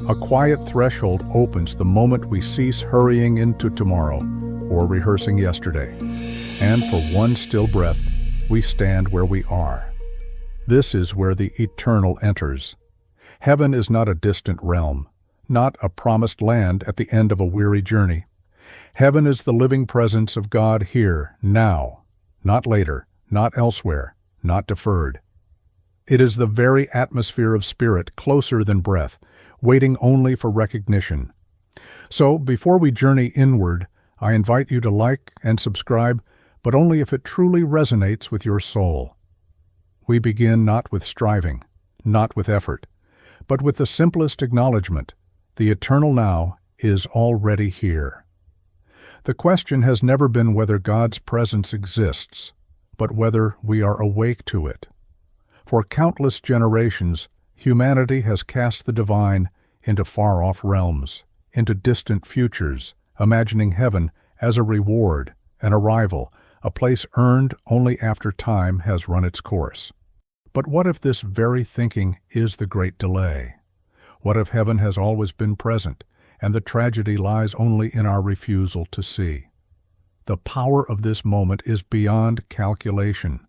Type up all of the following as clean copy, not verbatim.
A quiet threshold opens the moment we cease hurrying into tomorrow or rehearsing yesterday, and for one still breath, we stand where we are. This is where the eternal enters. Heaven is not a distant realm, not a promised land at the end of a weary journey. Heaven is the living presence of God here, now, not later, not elsewhere, not deferred. It is the very atmosphere of spirit, closer than breath, waiting only for recognition. So, before we journey inward, I invite you to like and subscribe, but only if it truly resonates with your soul. We begin not with striving, not with effort, but with the simplest acknowledgement: the eternal now is already here. The question has never been whether God's presence exists, but whether we are awake to it. For countless generations, humanity has cast the divine into far-off realms, into distant futures, imagining heaven as a reward, an arrival, a place earned only after time has run its course. But what if this very thinking is the great delay? What if heaven has always been present, and the tragedy lies only in our refusal to see? The power of this moment is beyond calculation.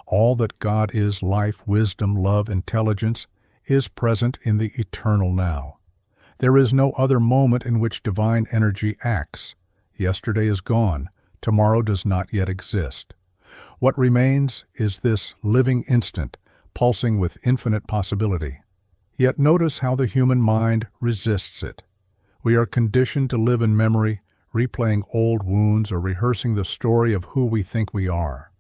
All that God is, life, wisdom, love, intelligence, is present in the eternal now. There is no other moment in which divine energy acts. Yesterday is gone. Tomorrow does not yet exist. What remains is this living instant, pulsing with infinite possibility. Yet notice how the human mind resists it. We are conditioned to live in memory, replaying old wounds or rehearsing the story of who we think we are.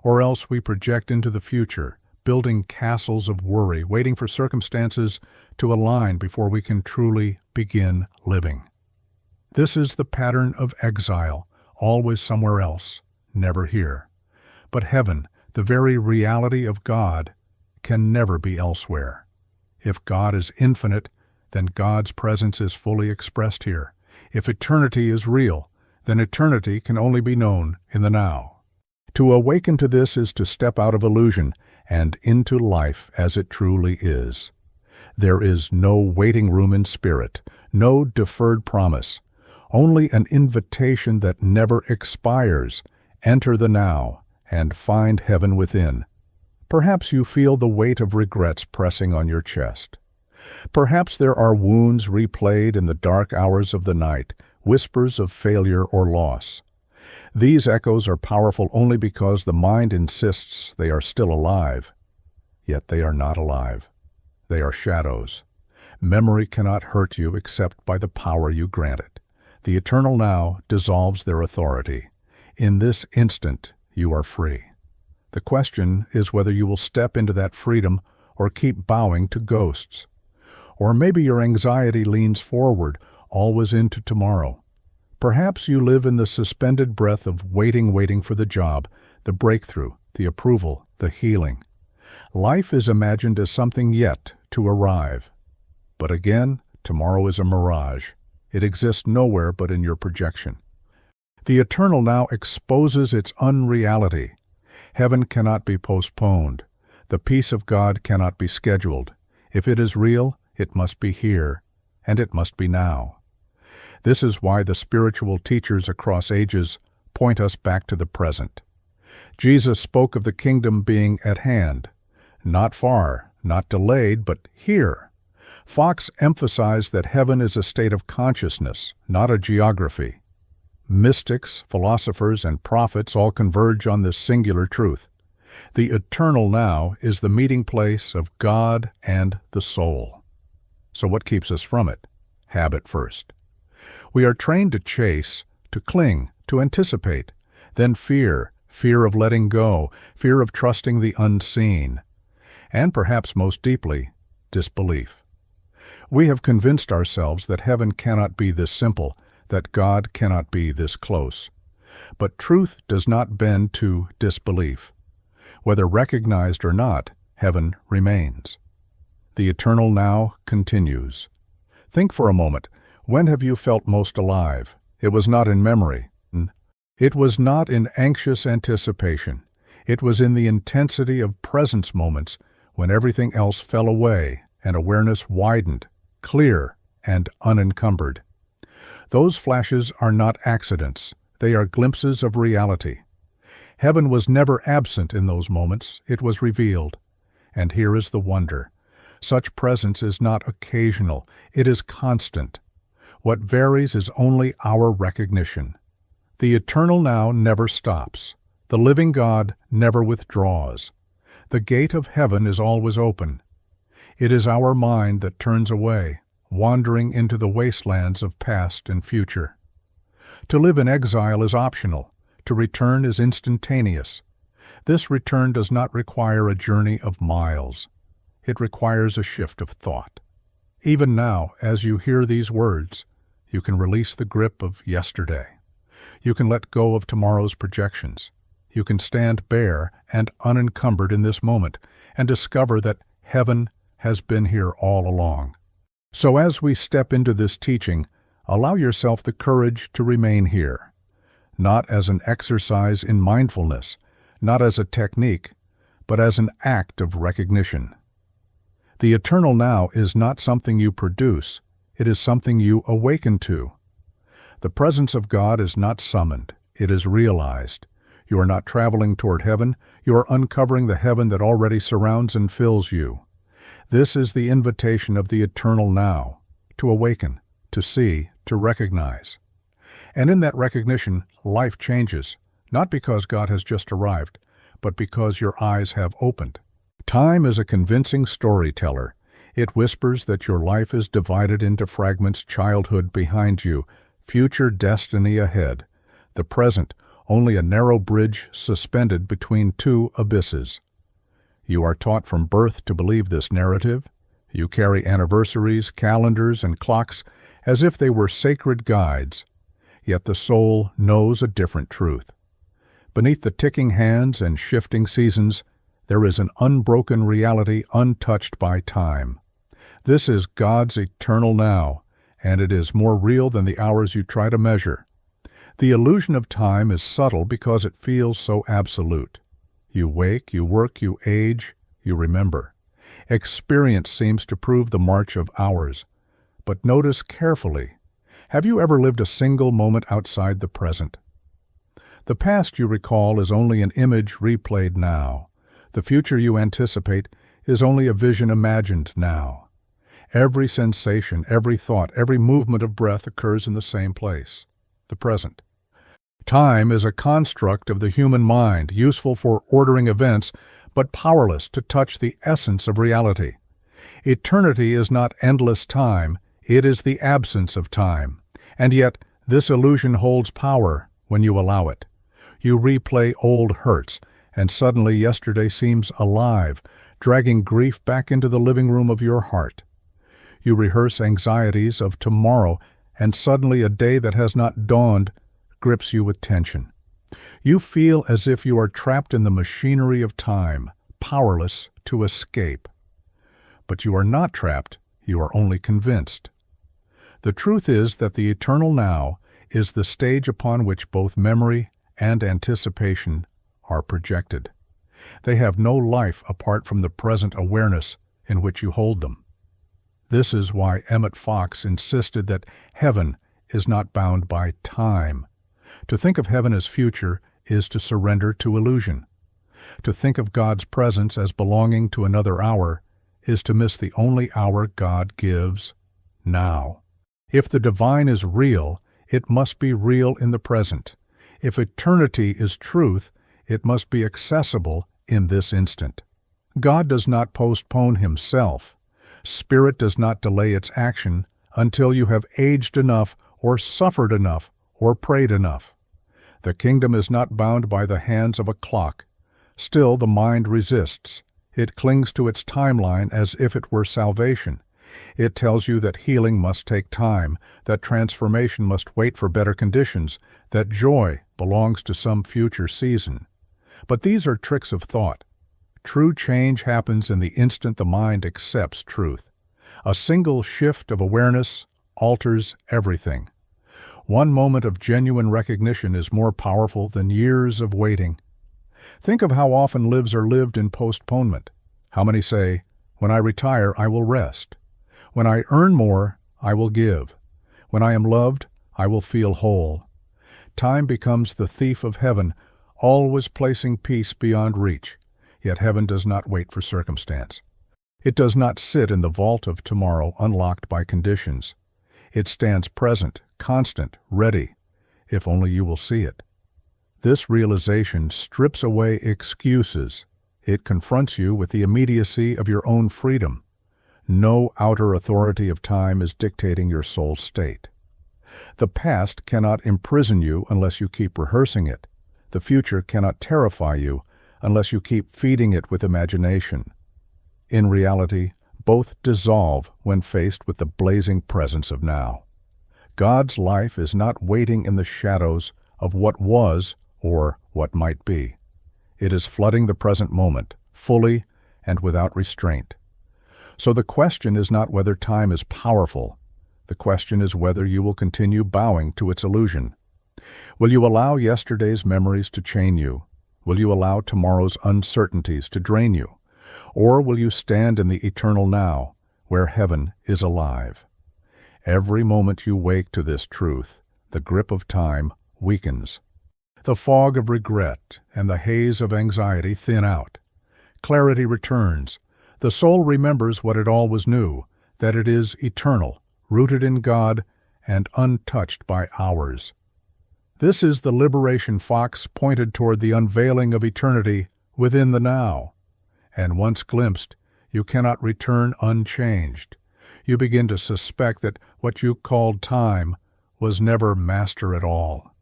Or else we project into the future, building castles of worry, waiting for circumstances to align before we can truly begin living. This is the pattern of exile, always somewhere else, never here. But heaven, the very reality of God, can never be elsewhere. If God is infinite, then God's presence is fully expressed here. If eternity is real, then eternity can only be known in the now. To awaken to this is to step out of illusion and into life as it truly is. There is no waiting room in spirit, no deferred promise, only an invitation that never expires. Enter the now and find heaven within. Perhaps you feel the weight of regrets pressing on your chest. Perhaps there are wounds replayed in the dark hours of the night, whispers of failure or loss. These echoes are powerful only because the mind insists they are still alive. Yet they are not alive. They are shadows. Memory cannot hurt you except by the power you grant it. The eternal now dissolves their authority. In this instant, you are free. The question is whether you will step into that freedom or keep bowing to ghosts. Or maybe your anxiety leans forward, always into tomorrow. Perhaps you live in the suspended breath of waiting for the job, the breakthrough, the approval, the healing. Life is imagined as something yet to arrive. But again, tomorrow is a mirage. It exists nowhere but in your projection. The eternal now exposes its unreality. Heaven cannot be postponed. The peace of God cannot be scheduled. If it is real, it must be here, and it must be now. This is why the spiritual teachers across ages point us back to the present. Jesus spoke of the kingdom being at hand, not far, not delayed, but here. Fox emphasized that heaven is a state of consciousness, not a geography. Mystics, philosophers, and prophets all converge on this singular truth. The eternal now is the meeting place of God and the soul. So what keeps us from it? Habit first. We are trained to chase, to cling, to anticipate, then fear of letting go, fear of trusting the unseen, and perhaps most deeply, disbelief. We have convinced ourselves that heaven cannot be this simple, that God cannot be this close. But truth does not bend to disbelief. Whether recognized or not, heaven remains. The eternal now continues. Think for a moment. When have you felt most alive? It was not in memory. It was not in anxious anticipation. It was in the intensity of presence moments when everything else fell away and awareness widened, clear, and unencumbered. Those flashes are not accidents. They are glimpses of reality. Heaven was never absent in those moments. It was revealed. And here is the wonder. Such presence is not occasional. It is constant. What varies is only our recognition. The eternal now never stops. The living God never withdraws. The gate of heaven is always open. It is our mind that turns away, wandering into the wastelands of past and future. To live in exile is optional. To return is instantaneous. This return does not require a journey of miles. It requires a shift of thought. Even now, as you hear these words, you can release the grip of yesterday. You can let go of tomorrow's projections. You can stand bare and unencumbered in this moment and discover that heaven has been here all along. So as we step into this teaching, allow yourself the courage to remain here, not as an exercise in mindfulness, not as a technique, but as an act of recognition. The eternal now is not something you produce, it is something you awaken to. The presence of God is not summoned, it is realized. You are not traveling toward heaven, you are uncovering the heaven that already surrounds and fills you. This is the invitation of the eternal now, to awaken, to see, to recognize. And in that recognition, life changes, not because God has just arrived, but because your eyes have opened. Time is a convincing storyteller. It whispers that your life is divided into fragments: childhood behind you, future destiny ahead, the present only a narrow bridge suspended between two abysses. You are taught from birth to believe this narrative. You carry anniversaries, calendars, and clocks as if they were sacred guides. Yet the soul knows a different truth. Beneath the ticking hands and shifting seasons, there is an unbroken reality untouched by time. This is God's eternal now, and it is more real than the hours you try to measure. The illusion of time is subtle because it feels so absolute. You wake, you work, you age, you remember. Experience seems to prove the march of hours. But notice carefully. Have you ever lived a single moment outside the present? The past you recall is only an image replayed now. The future you anticipate is only a vision imagined now. Every sensation, every thought, every movement of breath occurs in the same place, the present. Time is a construct of the human mind, useful for ordering events, but powerless to touch the essence of reality. Eternity is not endless time, it is the absence of time. And yet, this illusion holds power when you allow it. You replay old hurts, and suddenly yesterday seems alive, dragging grief back into the living room of your heart. You rehearse anxieties of tomorrow, and suddenly a day that has not dawned grips you with tension. You feel as if you are trapped in the machinery of time, powerless to escape. But you are not trapped, you are only convinced. The truth is that the eternal now is the stage upon which both memory and anticipation are projected. They have no life apart from the present awareness in which you hold them. This is why Emmet insisted that heaven is not bound by time. To think of heaven as future is to surrender to illusion. To think of God's presence as belonging to another hour is to miss the only hour God gives, now. If the divine is real, it must be real in the present. If eternity is truth, it must be accessible in this instant. God does not postpone himself. Spirit does not delay its action until you have aged enough or suffered enough or prayed enough. The kingdom is not bound by the hands of a clock. Still, the mind resists. It clings to its timeline as if it were salvation. It tells you that healing must take time, that transformation must wait for better conditions, that joy belongs to some future season. But these are tricks of thought. True change happens in the instant the mind accepts truth. A single shift of awareness alters everything. One moment of genuine recognition is more powerful than years of waiting. Think of how often lives are lived in postponement. How many say, "When I retire, I will rest. When I earn more, I will give. When I am loved, I will feel whole. Time becomes the thief of heaven, always placing peace beyond reach. Yet heaven does not wait for circumstance. It does not sit in the vault of tomorrow unlocked by conditions. It stands present, constant, ready, if only you will see it. This realization strips away excuses. It confronts you with the immediacy of your own freedom. No outer authority of time is dictating your soul's state. The past cannot imprison you unless you keep rehearsing it. The future cannot terrify you unless you keep feeding it with imagination. In reality, both dissolve when faced with the blazing presence of now. God's life is not waiting in the shadows of what was or what might be. It is flooding the present moment, fully and without restraint. So the question is not whether time is powerful. The question is whether you will continue bowing to its illusion. Will you allow yesterday's memories to chain you? Will you allow tomorrow's uncertainties to drain you? Or will you stand in the eternal now, where heaven is alive? Every moment you wake to this truth, the grip of time weakens. The fog of regret and the haze of anxiety thin out. Clarity returns. The soul remembers what it always knew, that it is eternal, rooted in God, and untouched by hours. This is the liberation fox pointed toward the unveiling of eternity within the now. And once glimpsed, you cannot return unchanged. You begin to suspect that what you called time was never master at all.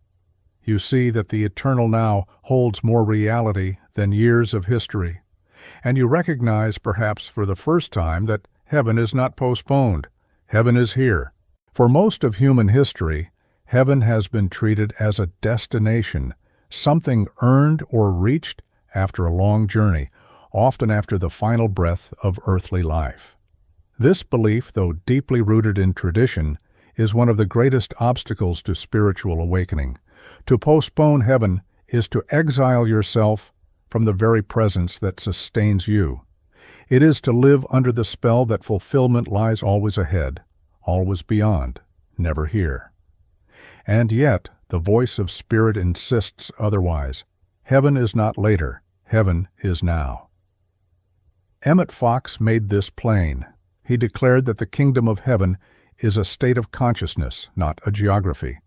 You see that the eternal now holds more reality than years of history. And you recognize, perhaps for the first time, that heaven is not postponed. Heaven is here. For most of human history, heaven has been treated as a destination, something earned or reached after a long journey, often after the final breath of earthly life. This belief, though deeply rooted in tradition, is one of the greatest obstacles to spiritual awakening. To postpone heaven is to exile yourself from the very presence that sustains you. It is to live under the spell that fulfillment lies always ahead, always beyond, never here. And yet, the voice of Spirit insists otherwise. Heaven is not later, heaven is now. Emmet Fox made this plain. He declared that the kingdom of heaven is a state of consciousness, not a geography.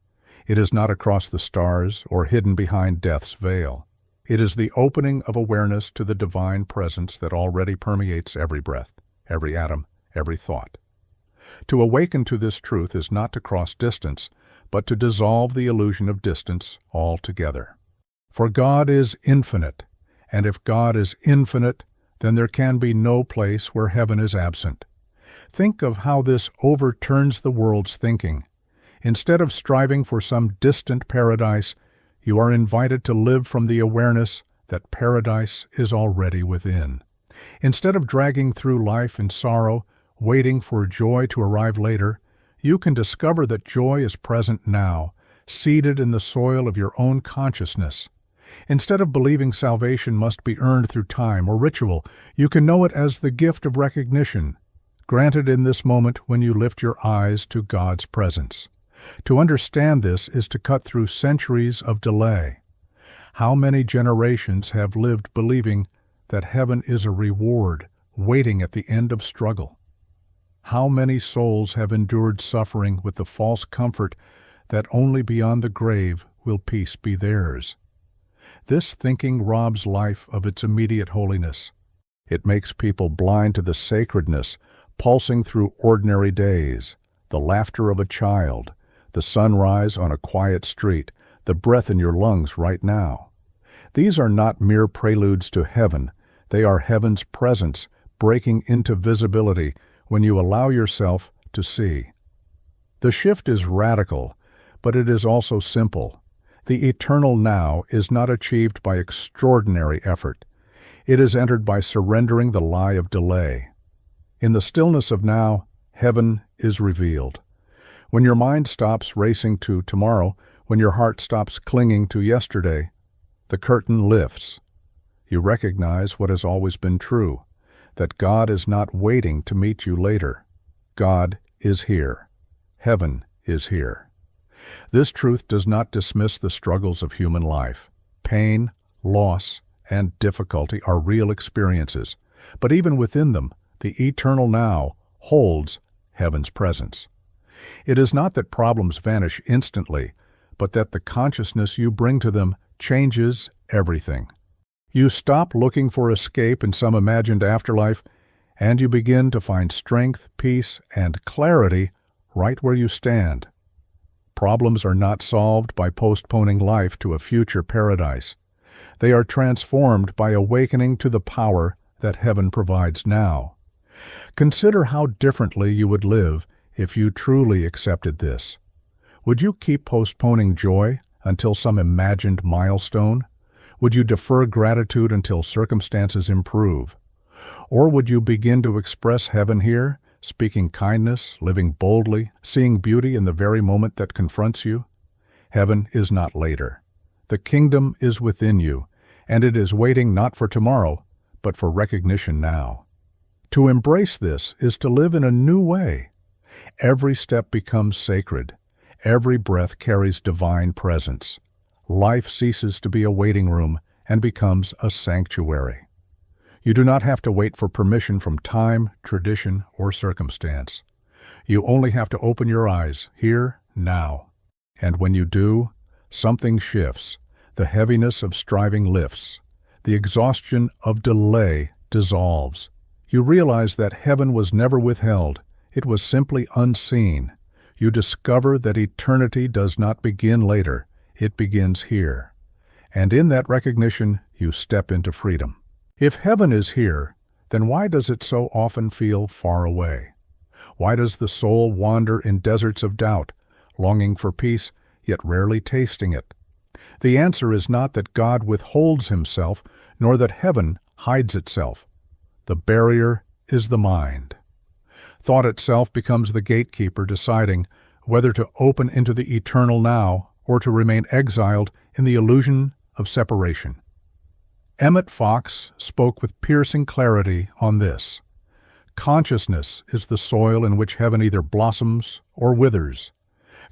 It is not across the stars or hidden behind death's veil. It is the opening of awareness to the divine presence that already permeates every breath, every atom, every thought. To awaken to this truth is not to cross distance, but to dissolve the illusion of distance altogether. For God is infinite, and if God is infinite, then there can be no place where heaven is absent. Think of how this overturns the world's thinking. Instead of striving for some distant paradise, you are invited to live from the awareness that paradise is already within. Instead of dragging through life in sorrow, waiting for joy to arrive later, you can discover that joy is present now, seeded in the soil of your own consciousness. Instead of believing salvation must be earned through time or ritual, you can know it as the gift of recognition, granted in this moment when you lift your eyes to God's presence. To understand this is to cut through centuries of delay. How many generations have lived believing that heaven is a reward waiting at the end of struggle? How many souls have endured suffering with the false comfort that only beyond the grave will peace be theirs? This thinking robs life of its immediate holiness. It makes people blind to the sacredness pulsing through ordinary days, the laughter of a child, the sunrise on a quiet street, the breath in your lungs right now. These are not mere preludes to heaven. They are heaven's presence breaking into visibility when you allow yourself to see. The shift is radical, but it is also simple. The eternal now is not achieved by extraordinary effort. It is entered by surrendering the lie of delay. In the stillness of now, heaven is revealed. When your mind stops racing to tomorrow, when your heart stops clinging to yesterday, the curtain lifts. You recognize what has always been true, that God is not waiting to meet you later. God is here. Heaven is here. This truth does not dismiss the struggles of human life. Pain, loss, and difficulty are real experiences, but even within them, the eternal now holds heaven's presence. It is not that problems vanish instantly, but that the consciousness you bring to them changes everything. You stop looking for escape in some imagined afterlife, and you begin to find strength, peace, and clarity right where you stand. Problems are not solved by postponing life to a future paradise. They are transformed by awakening to the power that heaven provides now. Consider how differently you would live if you truly accepted this. Would you keep postponing joy until some imagined milestone? Would you defer gratitude until circumstances improve? Or would you begin to express heaven here, speaking kindness, living boldly, seeing beauty in the very moment that confronts you? Heaven is not later. The kingdom is within you, and it is waiting not for tomorrow, but for recognition now. To embrace this is to live in a new way. Every step becomes sacred. Every breath carries divine presence. Life ceases to be a waiting room and becomes a sanctuary. You do not have to wait for permission from time, tradition, or circumstance. You only have to open your eyes, here, now. And when you do, something shifts. The heaviness of striving lifts. The exhaustion of delay dissolves. You realize that heaven was never withheld. It was simply unseen. You discover that eternity does not begin later. It begins here. And in that recognition, you step into freedom. If heaven is here, then why does it so often feel far away? Why does the soul wander in deserts of doubt, longing for peace, yet rarely tasting it? The answer is not that God withholds himself, nor that heaven hides itself. The barrier is the mind. Thought itself becomes the gatekeeper, deciding whether to open into the eternal now or to remain exiled in the illusion of separation. Emmet spoke with piercing clarity on this. Consciousness is the soil in which heaven either blossoms or withers.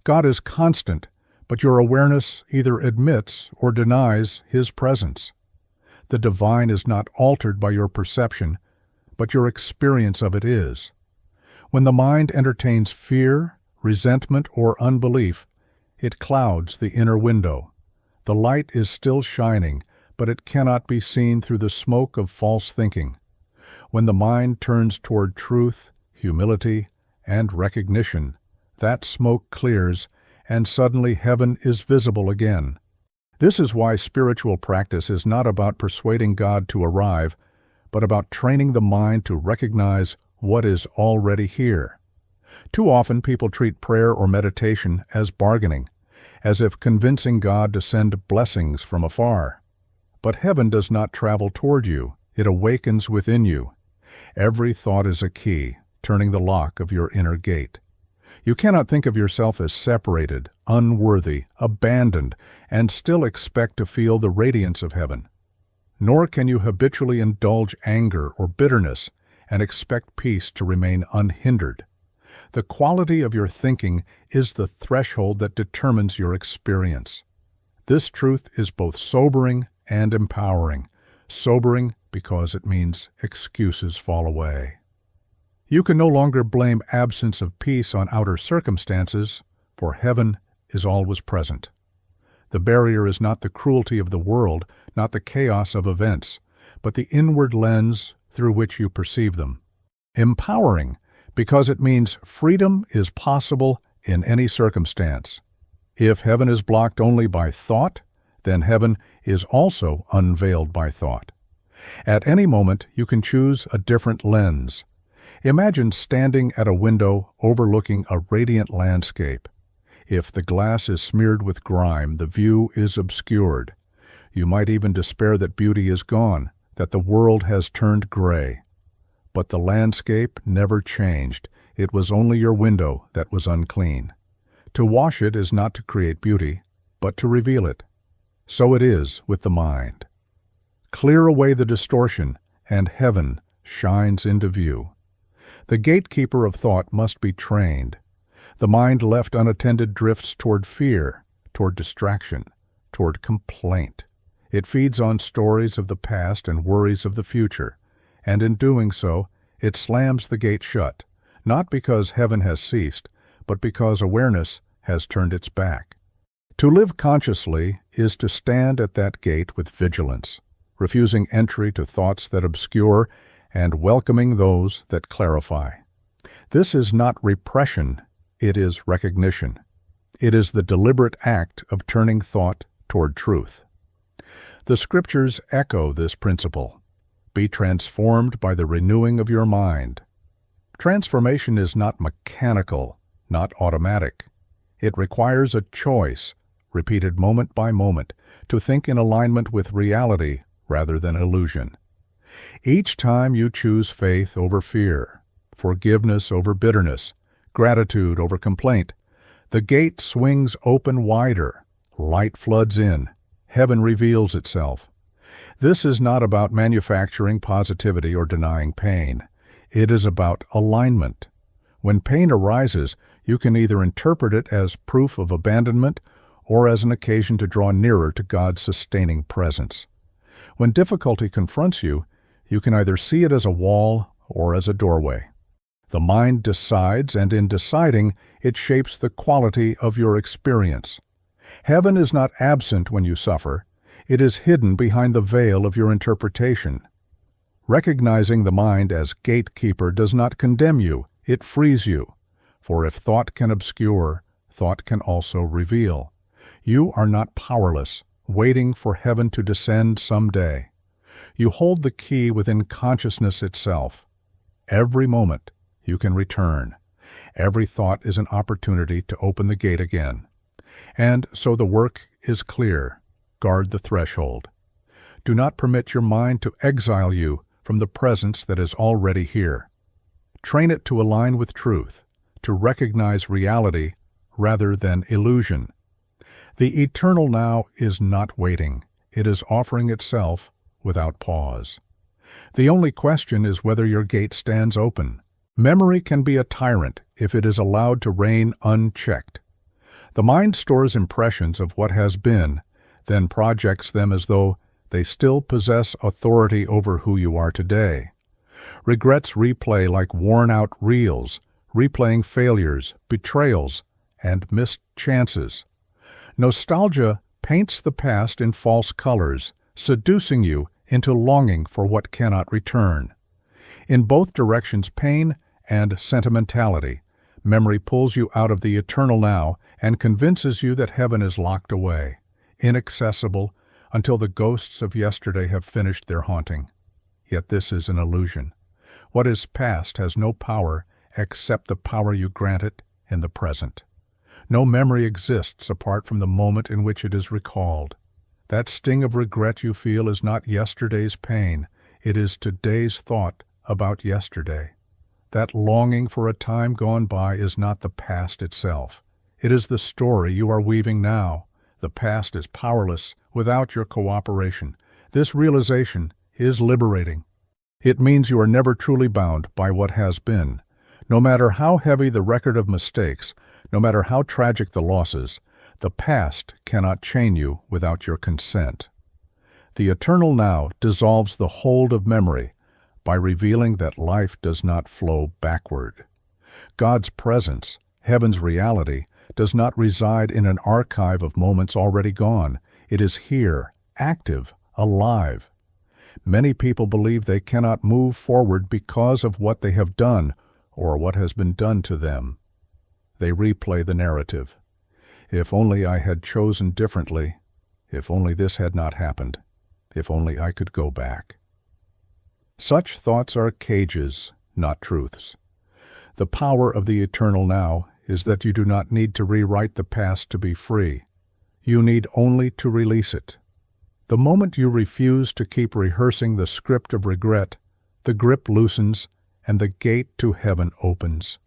God is constant, but your awareness either admits or denies his presence. The divine is not altered by your perception, but your experience of it is. When the mind entertains fear, resentment, or unbelief, it clouds the inner window. The light is still shining, but it cannot be seen through the smoke of false thinking. When the mind turns toward truth, humility, and recognition, that smoke clears, and suddenly heaven is visible again. This is why spiritual practice is not about persuading God to arrive, but about training the mind to recognize what is already here. Too often people treat prayer or meditation as bargaining, as if convincing God to send blessings from afar. But heaven does not travel toward you, it awakens within you. Every thought is a key, turning the lock of your inner gate. You cannot think of yourself as separated, unworthy, abandoned, and still expect to feel the radiance of heaven. Nor can you habitually indulge anger or bitterness and expect peace to remain unhindered. The quality of your thinking is the threshold that determines your experience. This truth is both sobering and empowering. Sobering because it means excuses fall away. You can no longer blame absence of peace on outer circumstances, for heaven is always present. The barrier is not the cruelty of the world, not the chaos of events, but the inward lens through which you perceive them. Empowering because it means freedom is possible in any circumstance. If heaven is blocked only by thought, then heaven is also unveiled by thought. At any moment, you can choose a different lens. Imagine standing at a window overlooking a radiant landscape. If the glass is smeared with grime, the view is obscured. You might even despair that beauty is gone, that the world has turned gray. But the landscape never changed. It was only your window that was unclean. To wash it is not to create beauty, but to reveal it. So it is with the mind. Clear away the distortion, and heaven shines into view. The gatekeeper of thought must be trained. The mind left unattended drifts toward fear, toward distraction, toward complaint. It feeds on stories of the past and worries of the future, and in doing so, it slams the gate shut, not because heaven has ceased, but because awareness has turned its back. To live consciously is to stand at that gate with vigilance, refusing entry to thoughts that obscure and welcoming those that clarify. This is not repression, it is recognition. It is the deliberate act of turning thought toward truth. The Scriptures echo this principle. Be transformed by the renewing of your mind. Transformation is not mechanical, not automatic. It requires a choice, repeated moment by moment, to think in alignment with reality rather than illusion. Each time you choose faith over fear, forgiveness over bitterness, gratitude over complaint, the gate swings open wider, light floods in, heaven reveals itself. This is not about manufacturing positivity or denying pain. It is about alignment. When pain arises, you can either interpret it as proof of abandonment or as an occasion to draw nearer to God's sustaining presence. When difficulty confronts you, you can either see it as a wall or as a doorway. The mind decides, and in deciding, it shapes the quality of your experience. Heaven is not absent when you suffer. It is hidden behind the veil of your interpretation. Recognizing the mind as gatekeeper does not condemn you, it frees you. For if thought can obscure, thought can also reveal. You are not powerless, waiting for heaven to descend someday. You hold the key within consciousness itself. Every moment you can return. Every thought is an opportunity to open the gate again. And so the work is clear. Guard the threshold. Do not permit your mind to exile you from the presence that is already here. Train it to align with truth, to recognize reality rather than illusion. The eternal now is not waiting. It is offering itself without pause. The only question is whether your gate stands open. Memory can be a tyrant if it is allowed to reign unchecked. The mind stores impressions of what has been, then projects them as though they still possess authority over who you are today. Regrets replay like worn-out reels, replaying failures, betrayals, and missed chances. Nostalgia paints the past in false colors, seducing you into longing for what cannot return. In both directions, pain and sentimentality, memory pulls you out of the eternal now and convinces you that heaven is locked away, inaccessible, until the ghosts of yesterday have finished their haunting. Yet this is an illusion. What is past has no power except the power you grant it in the present. No memory exists apart from the moment in which it is recalled. That sting of regret you feel is not yesterday's pain. It is today's thought about yesterday. That longing for a time gone by is not the past itself. It is the story you are weaving now. The past is powerless without your cooperation. This realization is liberating. It means you are never truly bound by what has been. No matter how heavy the record of mistakes, no matter how tragic the losses, the past cannot chain you without your consent. The eternal now dissolves the hold of memory by revealing that life does not flow backward. God's presence, heaven's reality, does not reside in an archive of moments already gone. It is here, active, alive. Many people believe they cannot move forward because of what they have done or what has been done to them. They replay the narrative. If only I had chosen differently. If only this had not happened. If only I could go back. Such thoughts are cages, not truths. The power of the eternal now is that you do not need to rewrite the past to be free. You need only to release it. The moment you refuse to keep rehearsing the script of regret, the grip loosens and the gate to heaven opens.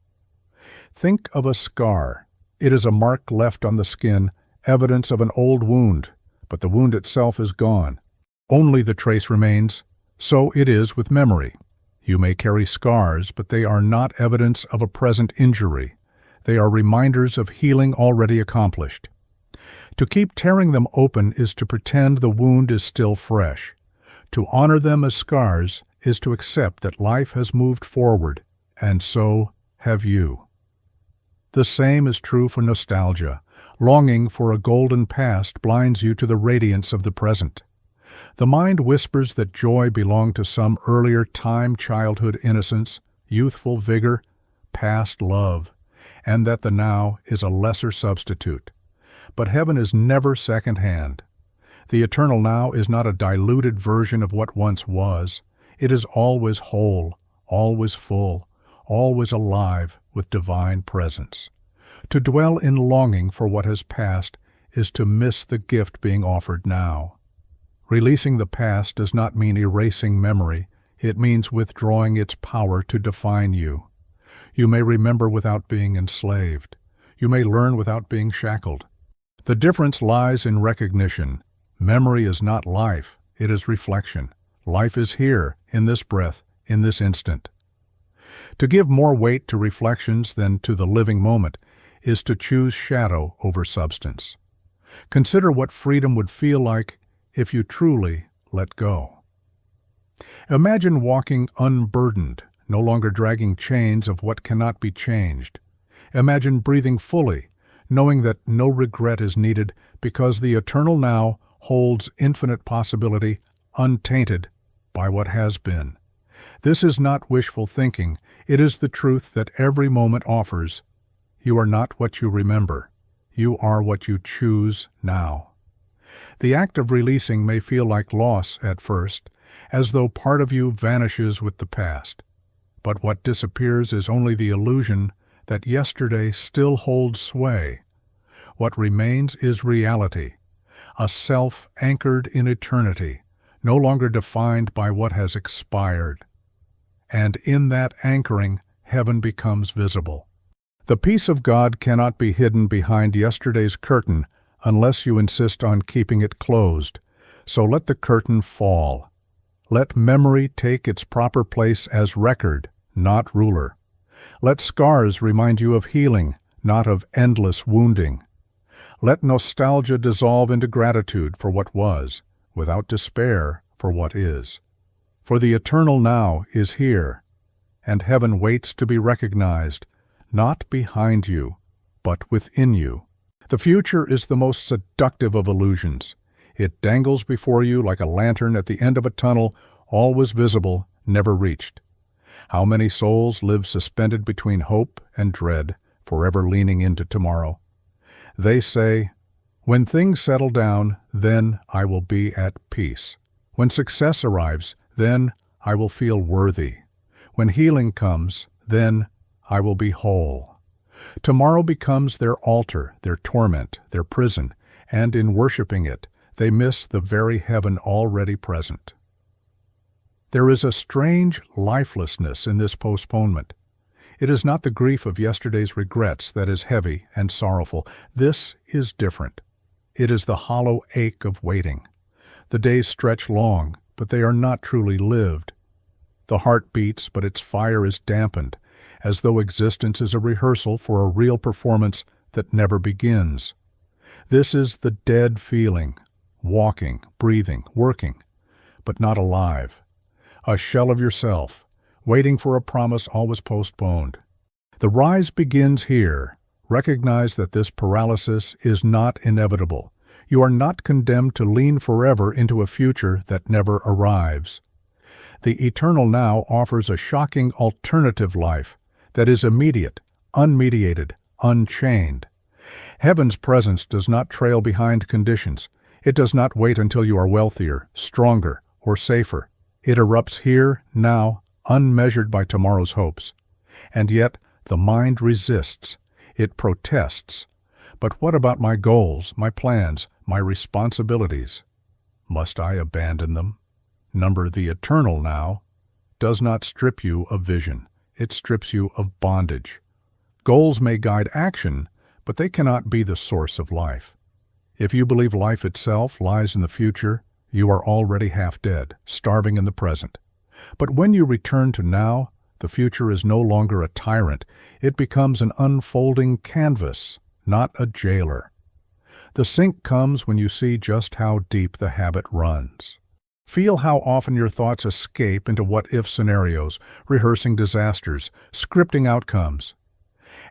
Think of a scar. It is a mark left on the skin, evidence of an old wound, but the wound itself is gone. Only the trace remains. So it is with memory. You may carry scars, but they are not evidence of a present injury. They are reminders of healing already accomplished. To keep tearing them open is to pretend the wound is still fresh. To honor them as scars is to accept that life has moved forward, and so have you. The same is true for nostalgia. Longing for a golden past blinds you to the radiance of the present. The mind whispers that joy belonged to some earlier time, childhood innocence, youthful vigor, past love, and that the now is a lesser substitute. But heaven is never second-hand. The eternal now is not a diluted version of what once was. It is always whole, always full, always alive with divine presence. To dwell in longing for what has passed is to miss the gift being offered now. Releasing the past does not mean erasing memory. It means withdrawing its power to define you. You may remember without being enslaved. You may learn without being shackled. The difference lies in recognition. Memory is not life, it is reflection. Life is here, in this breath, in this instant. To give more weight to reflections than to the living moment is to choose shadow over substance. Consider what freedom would feel like if you truly let go. Imagine walking unburdened, no longer dragging chains of what cannot be changed. Imagine breathing fully, knowing that no regret is needed because the eternal now holds infinite possibility untainted by what has been. This is not wishful thinking. It is the truth that every moment offers. You are not what you remember. You are what you choose now. The act of releasing may feel like loss at first, as though part of you vanishes with the past. But what disappears is only the illusion that yesterday still holds sway. What remains is reality, a self anchored in eternity, no longer defined by what has expired. And in that anchoring, heaven becomes visible. The peace of God cannot be hidden behind yesterday's curtain unless you insist on keeping it closed. So let the curtain fall. Let memory take its proper place as record, not ruler. Let scars remind you of healing, not of endless wounding. Let nostalgia dissolve into gratitude for what was, without despair for what is. For the eternal now is here, and heaven waits to be recognized, not behind you, but within you. The future is the most seductive of illusions. It dangles before you like a lantern at the end of a tunnel, always visible, never reached. How many souls live suspended between hope and dread, forever leaning into tomorrow? They say, "When things settle down, then I will be at peace. When success arrives, then I will feel worthy. When healing comes, then I will be whole." Tomorrow becomes their altar, their torment, their prison, and in worshiping it, they miss the very heaven already present. There is a strange lifelessness in this postponement. It is not the grief of yesterday's regrets that is heavy and sorrowful. This is different. It is the hollow ache of waiting. The days stretch long, but they are not truly lived. The heart beats, but its fire is dampened, as though existence is a rehearsal for a real performance that never begins. This is the dead feeling, walking, breathing, working, but not alive. A shell of yourself, waiting for a promise always postponed. The rise begins here. Recognize that this paralysis is not inevitable. You are not condemned to lean forever into a future that never arrives. The eternal now offers a shocking alternative life that is immediate, unmediated, unchained. Heaven's presence does not trail behind conditions. It does not wait until you are wealthier, stronger, or safer. It erupts here, now, unmeasured by tomorrow's hopes. And yet, the mind resists. It protests. But what about my goals, my plans, my responsibilities? Must I abandon them? Number the eternal now does not strip you of vision. It strips you of bondage. Goals may guide action, but they cannot be the source of life. If you believe life itself lies in the future, you are already half dead, starving in the present. But when you return to now, The future is no longer a tyrant. It becomes an unfolding canvas, not a jailer. The sink comes when you see just how deep the habit runs. Feel how often your thoughts escape into what-if scenarios, rehearsing disasters, scripting outcomes.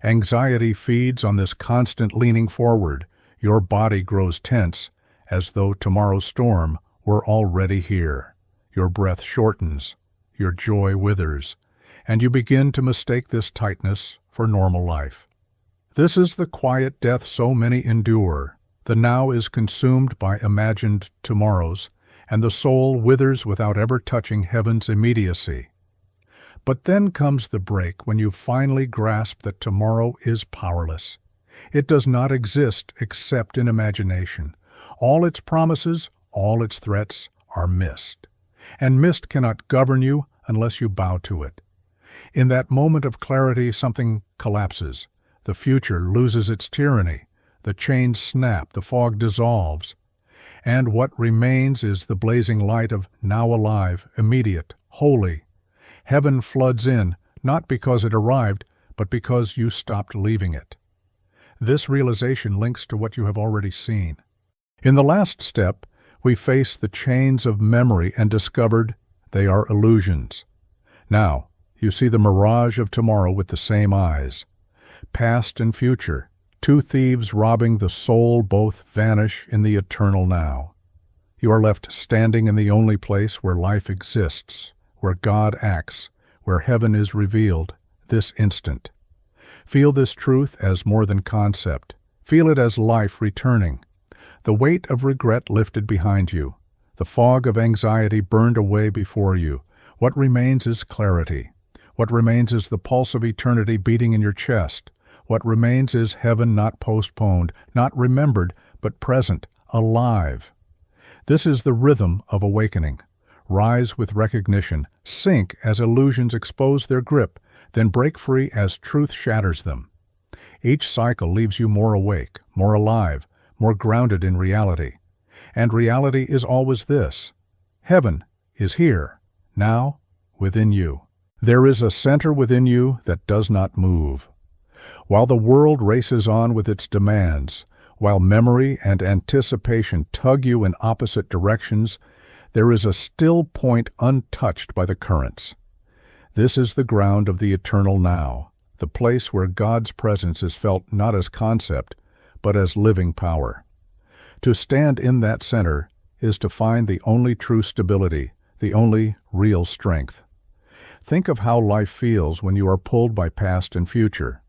Anxiety feeds on this constant leaning forward. Your body grows tense, as though tomorrow's storm were already here. Your breath shortens, your joy withers, and you begin to mistake this tightness for normal life. This is the quiet death so many endure. The now is consumed by imagined tomorrows, and the soul withers without ever touching heaven's immediacy. But then comes the break when you finally grasp that tomorrow is powerless. It does not exist except in imagination. All its promises, all its threats are mist. And mist cannot govern you unless you bow to it. In that moment of clarity, something collapses. The future loses its tyranny. The chains snap, the fog dissolves. And what remains is the blazing light of now alive, immediate, holy. Heaven floods in, not because it arrived, but because you stopped leaving it. This realization links to what you have already seen. In the last step, we face the chains of memory and discovered they are illusions. Now, you see the mirage of tomorrow with the same eyes. Past and future, two thieves robbing the soul, both vanish in the eternal now. You are left standing in the only place where life exists, where God acts, where heaven is revealed, this instant. Feel this truth as more than concept. Feel it as life returning. The weight of regret lifted behind you. The fog of anxiety burned away before you. What remains is clarity. What remains is the pulse of eternity beating in your chest. What remains is heaven not postponed, not remembered, but present, alive. This is the rhythm of awakening. Rise with recognition, sink as illusions expose their grip, then break free as truth shatters them. Each cycle leaves you more awake, more alive, more grounded in reality. And reality is always this. Heaven is here, now, within you. There is a center within you that does not move. While the world races on with its demands, while memory and anticipation tug you in opposite directions, there is a still point untouched by the currents. This is the ground of the eternal now, the place where God's presence is felt not as concept, but as living power. To stand in that center is to find the only true stability, the only real strength. Think of how life feels when you are pulled by past and future.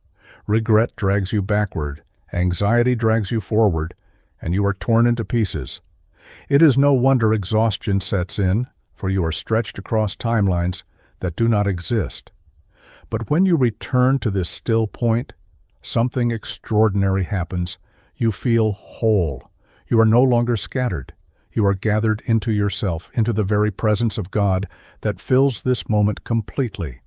Regret drags you backward, anxiety drags you forward, and you are torn into pieces. It is no wonder exhaustion sets in, for you are stretched across timelines that do not exist. But when you return to this still point, something extraordinary happens. You feel whole. You are no longer scattered. You are gathered into yourself, into the very presence of God that fills this moment completely.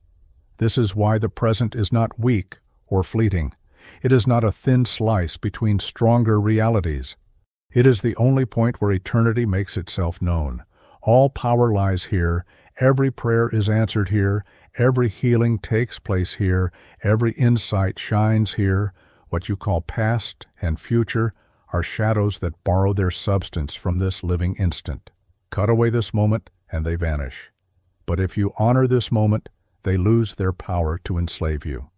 This is why the present is not weak or fleeting. It is not a thin slice between stronger realities. It is the only point where eternity makes itself known. All power lies here. Every prayer is answered here. Every healing takes place here. Every insight shines here. What you call past and future are shadows that borrow their substance from this living instant. Cut away this moment, and they vanish. But if you honor this moment, they lose their power to enslave you.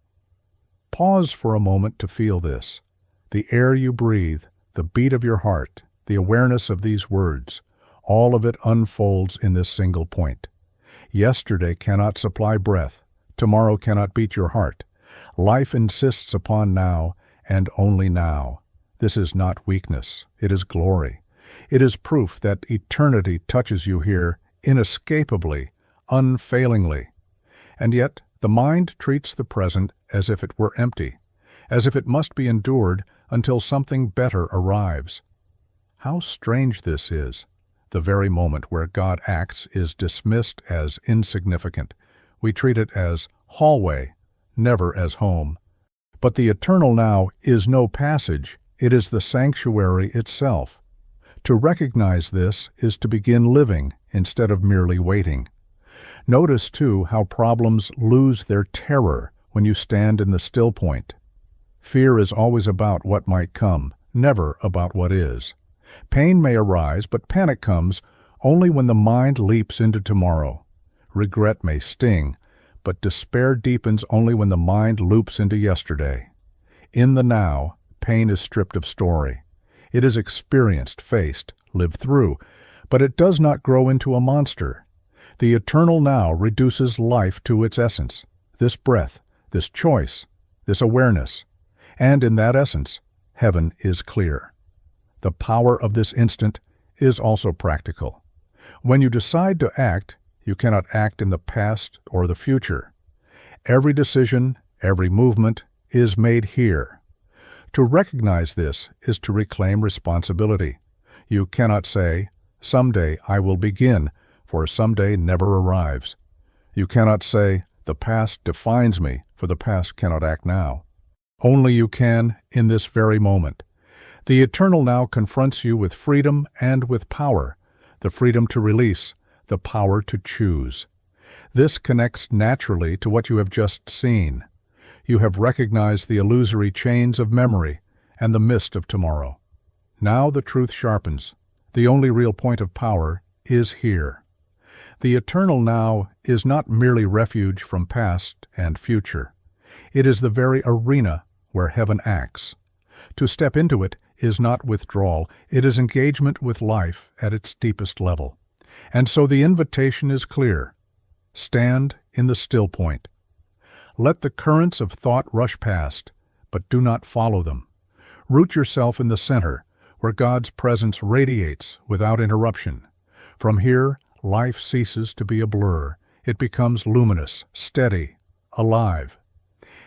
Pause for a moment to feel this. The air you breathe, the beat of your heart, the awareness of these words, all of it unfolds in this single point. Yesterday cannot supply breath. Tomorrow cannot beat your heart. Life insists upon now, and only now. This is not weakness. It is glory. It is proof that eternity touches you here inescapably, unfailingly. And yet, the mind treats the present as if it were empty, as if it must be endured until something better arrives. How strange this is. The very moment where God acts is dismissed as insignificant. We treat it as hallway, never as home. But the eternal now is no passage. It is the sanctuary itself. To recognize this is to begin living instead of merely waiting. Notice, too, how problems lose their terror when you stand in the still point. Fear is always about what might come, never about what is. Pain may arise, but panic comes only when the mind leaps into tomorrow. Regret may sting, but despair deepens only when the mind loops into yesterday. In the now, pain is stripped of story. It is experienced, faced, lived through, but it does not grow into a monster. The eternal now reduces life to its essence, this breath, this choice, this awareness. And in that essence, heaven is clear. The power of this instant is also practical. When you decide to act, you cannot act in the past or the future. Every decision, every movement is made here. To recognize this is to reclaim responsibility. You cannot say, "Someday I will begin," for someday never arrives. You cannot say, "The past defines me," for the past cannot act now. Only you can in this very moment. The eternal now confronts you with freedom and with power, the freedom to release, the power to choose. This connects naturally to what you have just seen. You have recognized the illusory chains of memory and the mist of tomorrow. Now the truth sharpens. The only real point of power is here. The eternal now is not merely refuge from past and future. It is the very arena where heaven acts. To step into it is not withdrawal, it is engagement with life at its deepest level. And so the invitation is clear. Stand in the still point. Let the currents of thought rush past, but do not follow them. Root yourself in the center, where God's presence radiates without interruption. From here, life ceases to be a blur. It becomes luminous, steady, alive.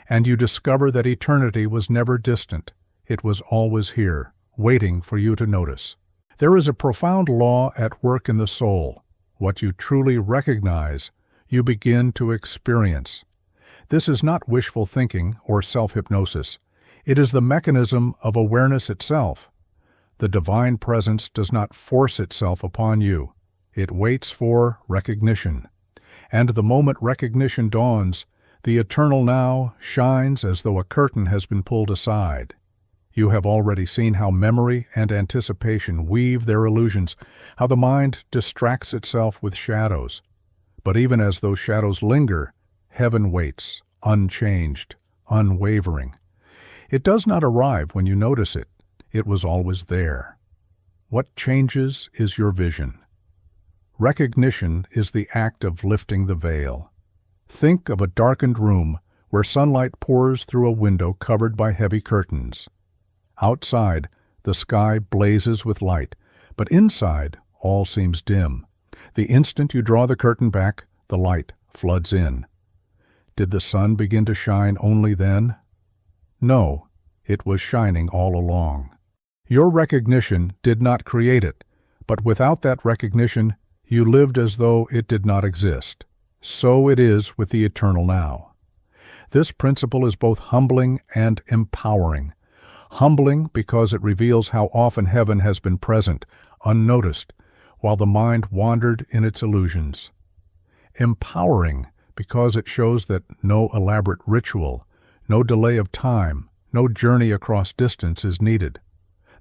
And you discover that eternity was never distant. It was always here, waiting for you to notice. There is a profound law at work in the soul. What you truly recognize, you begin to experience. This is not wishful thinking or self-hypnosis. It is the mechanism of awareness itself. The divine presence does not force itself upon you. It waits for recognition. And the moment recognition dawns, the eternal now shines as though a curtain has been pulled aside. You have already seen how memory and anticipation weave their illusions, how the mind distracts itself with shadows. But even as those shadows linger, heaven waits, unchanged, unwavering. It does not arrive when you notice it. It was always there. What changes is your vision. Recognition is the act of lifting the veil. Think of a darkened room where sunlight pours through a window covered by heavy curtains. Outside, the sky blazes with light, but inside, all seems dim. The instant you draw the curtain back, the light floods in. Did the sun begin to shine only then? No, it was shining all along. Your recognition did not create it, but without that recognition, you lived as though it did not exist. So it is with the eternal now. This principle is both humbling and empowering. Humbling because it reveals how often heaven has been present, unnoticed, while the mind wandered in its illusions. Empowering because it shows that no elaborate ritual, no delay of time, no journey across distance is needed.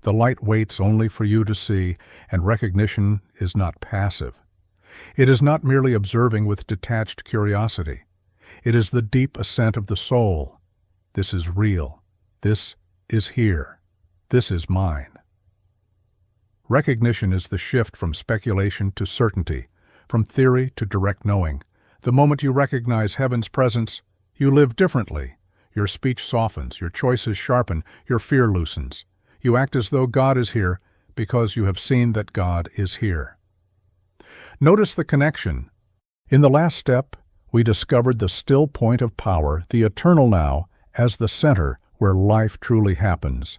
The light waits only for you to see, and recognition is not passive. It is not merely observing with detached curiosity. It is the deep assent of the soul. This is real. This is here. This is mine. Recognition is the shift from speculation to certainty, from theory to direct knowing. The moment you recognize heaven's presence, you live differently. Your speech softens, your choices sharpen, your fear loosens. You act as though God is here because you have seen that God is here. Notice the connection. In the last step, we discovered the still point of power, the eternal now, as the center where life truly happens.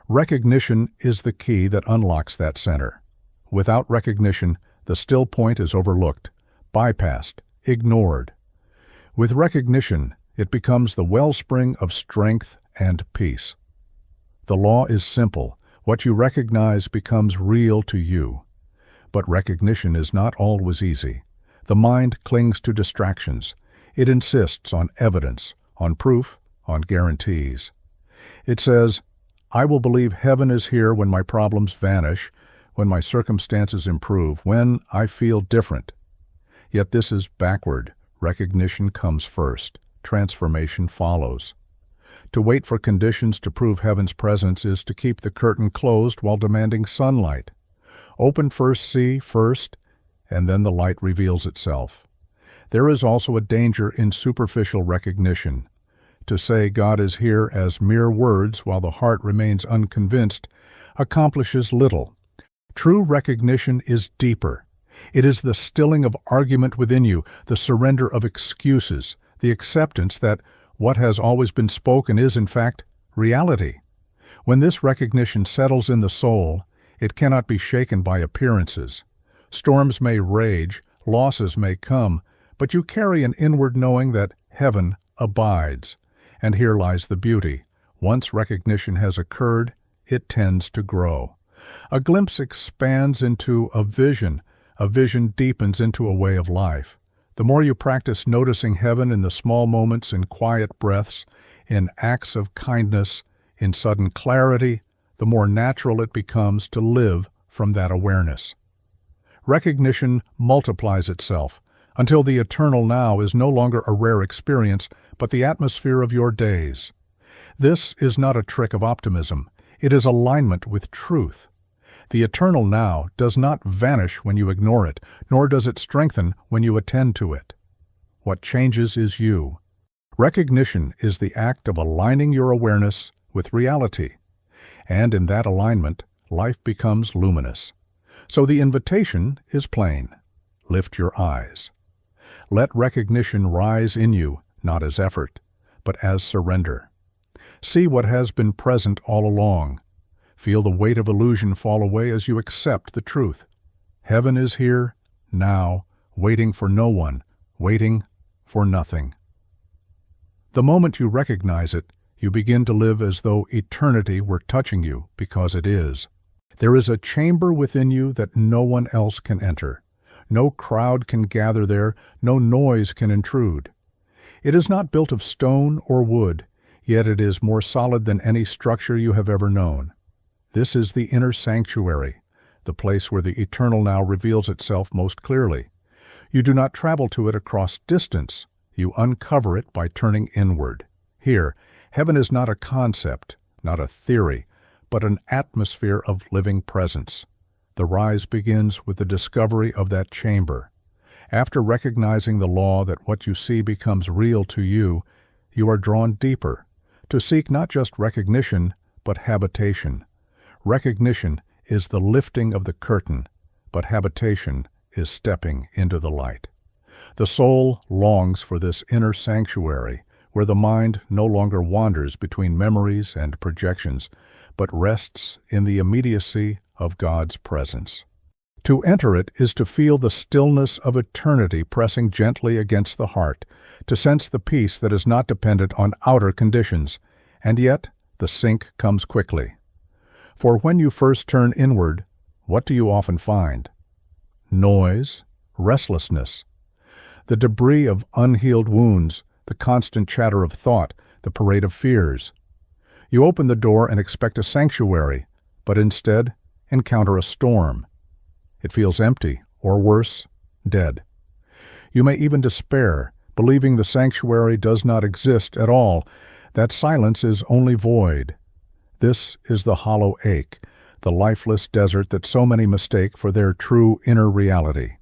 Recognition is the key that unlocks that center. Without recognition, the still point is overlooked, bypassed, ignored. With recognition, it becomes the wellspring of strength and peace. The law is simple. What you recognize becomes real to you. But recognition is not always easy. The mind clings to distractions. It insists on evidence, on proof, on guarantees. It says, I will believe heaven is here when my problems vanish, when my circumstances improve, when I feel different. Yet this is backward. Recognition comes first. Transformation follows. To wait for conditions to prove heaven's presence is to keep the curtain closed while demanding sunlight. Open first, see first, and then the light reveals itself. There is also a danger in superficial recognition. To say God is here as mere words while the heart remains unconvinced accomplishes little. True recognition is deeper. It is the stilling of argument within you, the surrender of excuses, the acceptance that what has always been spoken is, in fact, reality. When this recognition settles in the soul, it cannot be shaken by appearances. Storms may rage, losses may come, but you carry an inward knowing that heaven abides. And here lies the beauty. Once recognition has occurred, it tends to grow. A glimpse expands into a vision deepens into a way of life. The more you practice noticing heaven in the small moments, in quiet breaths, in acts of kindness, in sudden clarity, the more natural it becomes to live from that awareness. Recognition multiplies itself until the eternal now is no longer a rare experience, but the atmosphere of your days. This is not a trick of optimism. It is alignment with truth. The eternal now does not vanish when you ignore it, nor does it strengthen when you attend to it. What changes is you. Recognition is the act of aligning your awareness with reality. And in that alignment, life becomes luminous. So the invitation is plain. Lift your eyes. Let recognition rise in you, not as effort, but as surrender. See what has been present all along. Feel the weight of illusion fall away as you accept the truth. Heaven is here, now, waiting for no one, waiting for nothing. The moment you recognize it, you begin to live as though eternity were touching you, because it is. There is a chamber within you that no one else can enter. No crowd can gather there, no noise can intrude. It is not built of stone or wood, yet it is more solid than any structure you have ever known. This is the inner sanctuary, the place where the eternal now reveals itself most clearly. You do not travel to it across distance. You uncover it by turning inward. Here, heaven is not a concept, not a theory, but an atmosphere of living presence. The rise begins with the discovery of that chamber. After recognizing the law that what you see becomes real to you, you are drawn deeper, to seek not just recognition, but habitation. Recognition is the lifting of the curtain, but habitation is stepping into the light. The soul longs for this inner sanctuary, where the mind no longer wanders between memories and projections, but rests in the immediacy of God's presence. To enter it is to feel the stillness of eternity pressing gently against the heart, to sense the peace that is not dependent on outer conditions, and yet the sink comes quickly. For when you first turn inward, what do you often find? Noise, restlessness, the debris of unhealed wounds, the constant chatter of thought, the parade of fears. You open the door and expect a sanctuary, but instead encounter a storm. It feels empty, or worse, dead. You may even despair, believing the sanctuary does not exist at all, that silence is only void. This is the hollow ache, the lifeless desert that so many mistake for their true inner reality.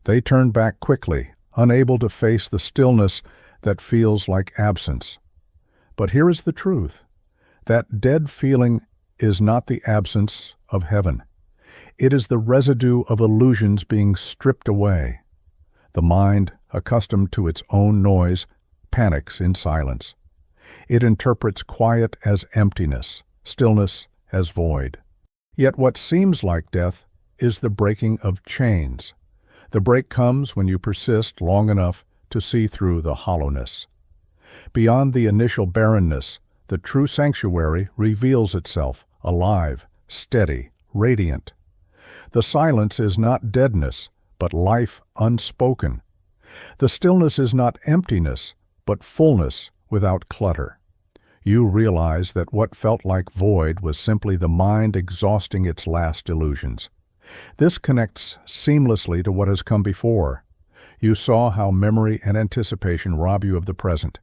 They turn back quickly, unable to face the stillness that feels like absence. But here is the truth. That dead feeling is not the absence of heaven. It is the residue of illusions being stripped away. The mind, accustomed to its own noise, panics in silence. It interprets quiet as emptiness, stillness as void. Yet what seems like death is the breaking of chains. The break comes when you persist long enough to see through the hollowness. Beyond the initial barrenness, the true sanctuary reveals itself, alive, steady, radiant. The silence is not deadness, but life unspoken. The stillness is not emptiness, but fullness without clutter. You realize that what felt like void was simply the mind exhausting its last illusions. This connects seamlessly to what has come before. You saw how memory and anticipation rob you of the present.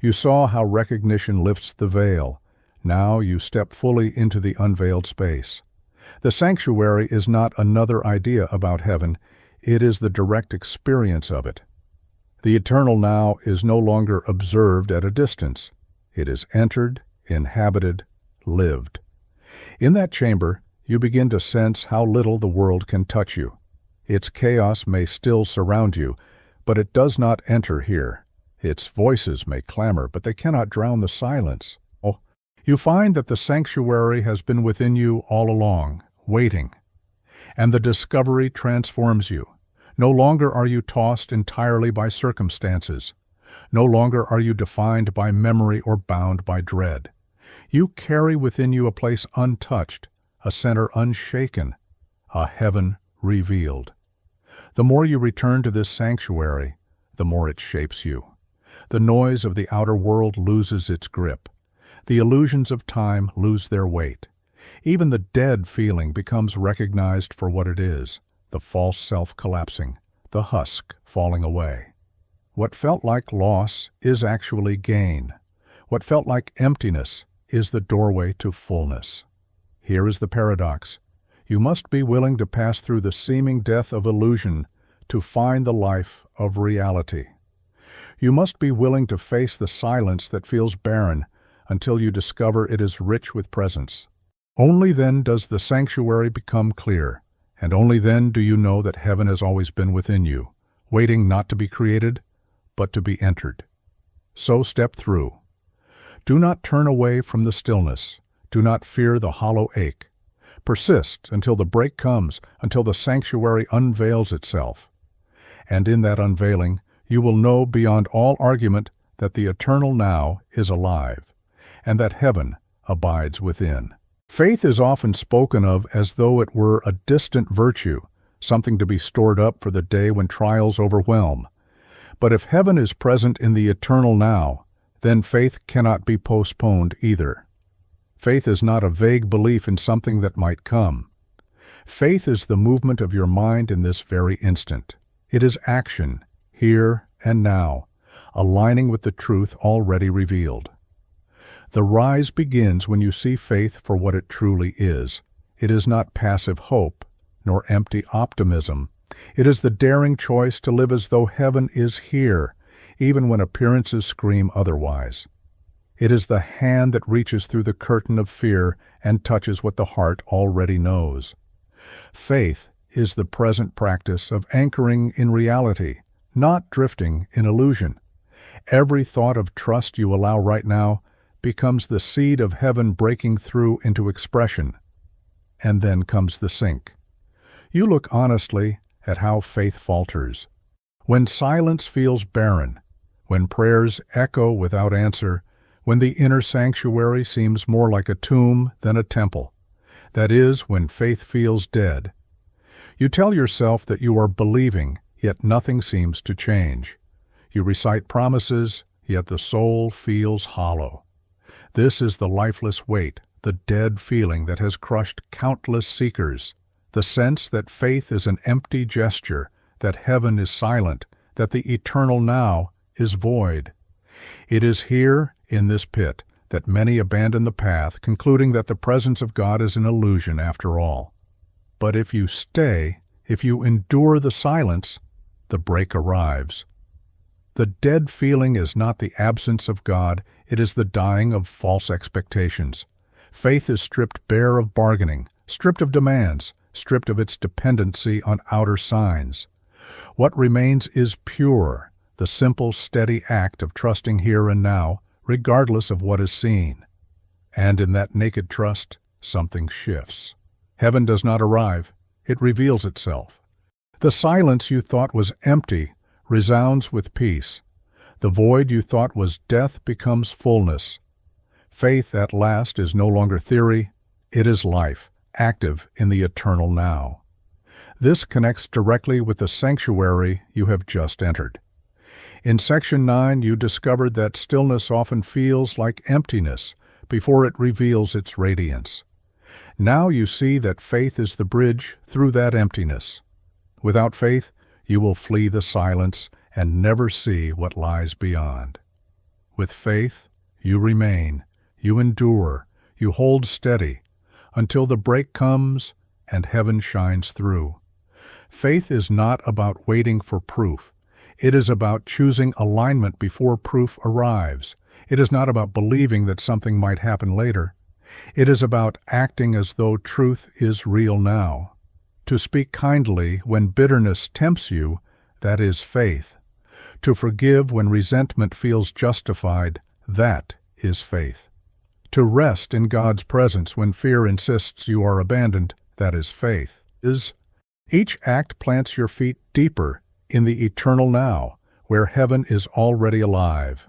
You saw how recognition lifts the veil. Now you step fully into the unveiled space. The sanctuary is not another idea about heaven, it is the direct experience of it. The eternal now is no longer observed at a distance. It is entered, inhabited, lived. In that chamber, you begin to sense how little the world can touch you. Its chaos may still surround you, but it does not enter here. Its voices may clamor, but they cannot drown the silence. You find that the sanctuary has been within you all along, waiting. And the discovery transforms you. No longer are you tossed entirely by circumstances. No longer are you defined by memory or bound by dread. You carry within you a place untouched, a center unshaken, a heaven revealed. The more you return to this sanctuary, the more it shapes you. The noise of the outer world loses its grip. The illusions of time lose their weight. Even the dead feeling becomes recognized for what it is, the false self collapsing, the husk falling away. What felt like loss is actually gain. What felt like emptiness is the doorway to fullness. Here is the paradox. You must be willing to pass through the seeming death of illusion to find the life of reality. You must be willing to face the silence that feels barren until you discover it is rich with presence. Only then does the sanctuary become clear, and only then do you know that heaven has always been within you, waiting not to be created, but to be entered. So step through. Do not turn away from the stillness. Do not fear the hollow ache. Persist until the break comes, until the sanctuary unveils itself. And in that unveiling, you will know beyond all argument that the eternal now is alive, and that heaven abides within. Faith is often spoken of as though it were a distant virtue, something to be stored up for the day when trials overwhelm. But if heaven is present in the eternal now, then faith cannot be postponed either. Faith is not a vague belief in something that might come. Faith is the movement of your mind in this very instant. It is action, here and now, aligning with the truth already revealed. The rise begins when you see faith for what it truly is. It is not passive hope, nor empty optimism. It is the daring choice to live as though heaven is here, even when appearances scream otherwise. It is the hand that reaches through the curtain of fear and touches what the heart already knows. Faith is the present practice of anchoring in reality, not drifting in illusion. Every thought of trust you allow right now becomes the seed of heaven breaking through into expression. And then comes the sink. You look honestly at how faith falters. When silence feels barren, when prayers echo without answer, when the inner sanctuary seems more like a tomb than a temple, that is, when faith feels dead, you tell yourself that you are believing, yet nothing seems to change. You recite promises, yet the soul feels hollow. This is the lifeless weight, the dead feeling that has crushed countless seekers, the sense that faith is an empty gesture, that heaven is silent, that the eternal now is void. It is here, in this pit, that many abandon the path, concluding that the presence of God is an illusion after all. But if you stay, if you endure the silence, the break arrives. The dead feeling is not the absence of God, it is the dying of false expectations. Faith is stripped bare of bargaining, stripped of demands, stripped of its dependency on outer signs. What remains is pure, the simple, steady act of trusting here and now, regardless of what is seen. And in that naked trust, something shifts. Heaven does not arrive, it reveals itself. The silence you thought was empty resounds with peace. The void you thought was death becomes fullness. Faith at last is no longer theory, it is life, active in the eternal now. This connects directly with the sanctuary you have just entered. In Section 9, you discovered that stillness often feels like emptiness before it reveals its radiance. Now you see that faith is the bridge through that emptiness. Without faith, you will flee the silence and never see what lies beyond. With faith, you remain, you endure, you hold steady, until the break comes and heaven shines through. Faith is not about waiting for proof. It is about choosing alignment before proof arrives. It is not about believing that something might happen later. It is about acting as though truth is real now. To speak kindly when bitterness tempts you, that is faith. To forgive when resentment feels justified, that is faith. To rest in God's presence when fear insists you are abandoned, that is faith. Each act plants your feet deeper in the eternal now, where heaven is already alive.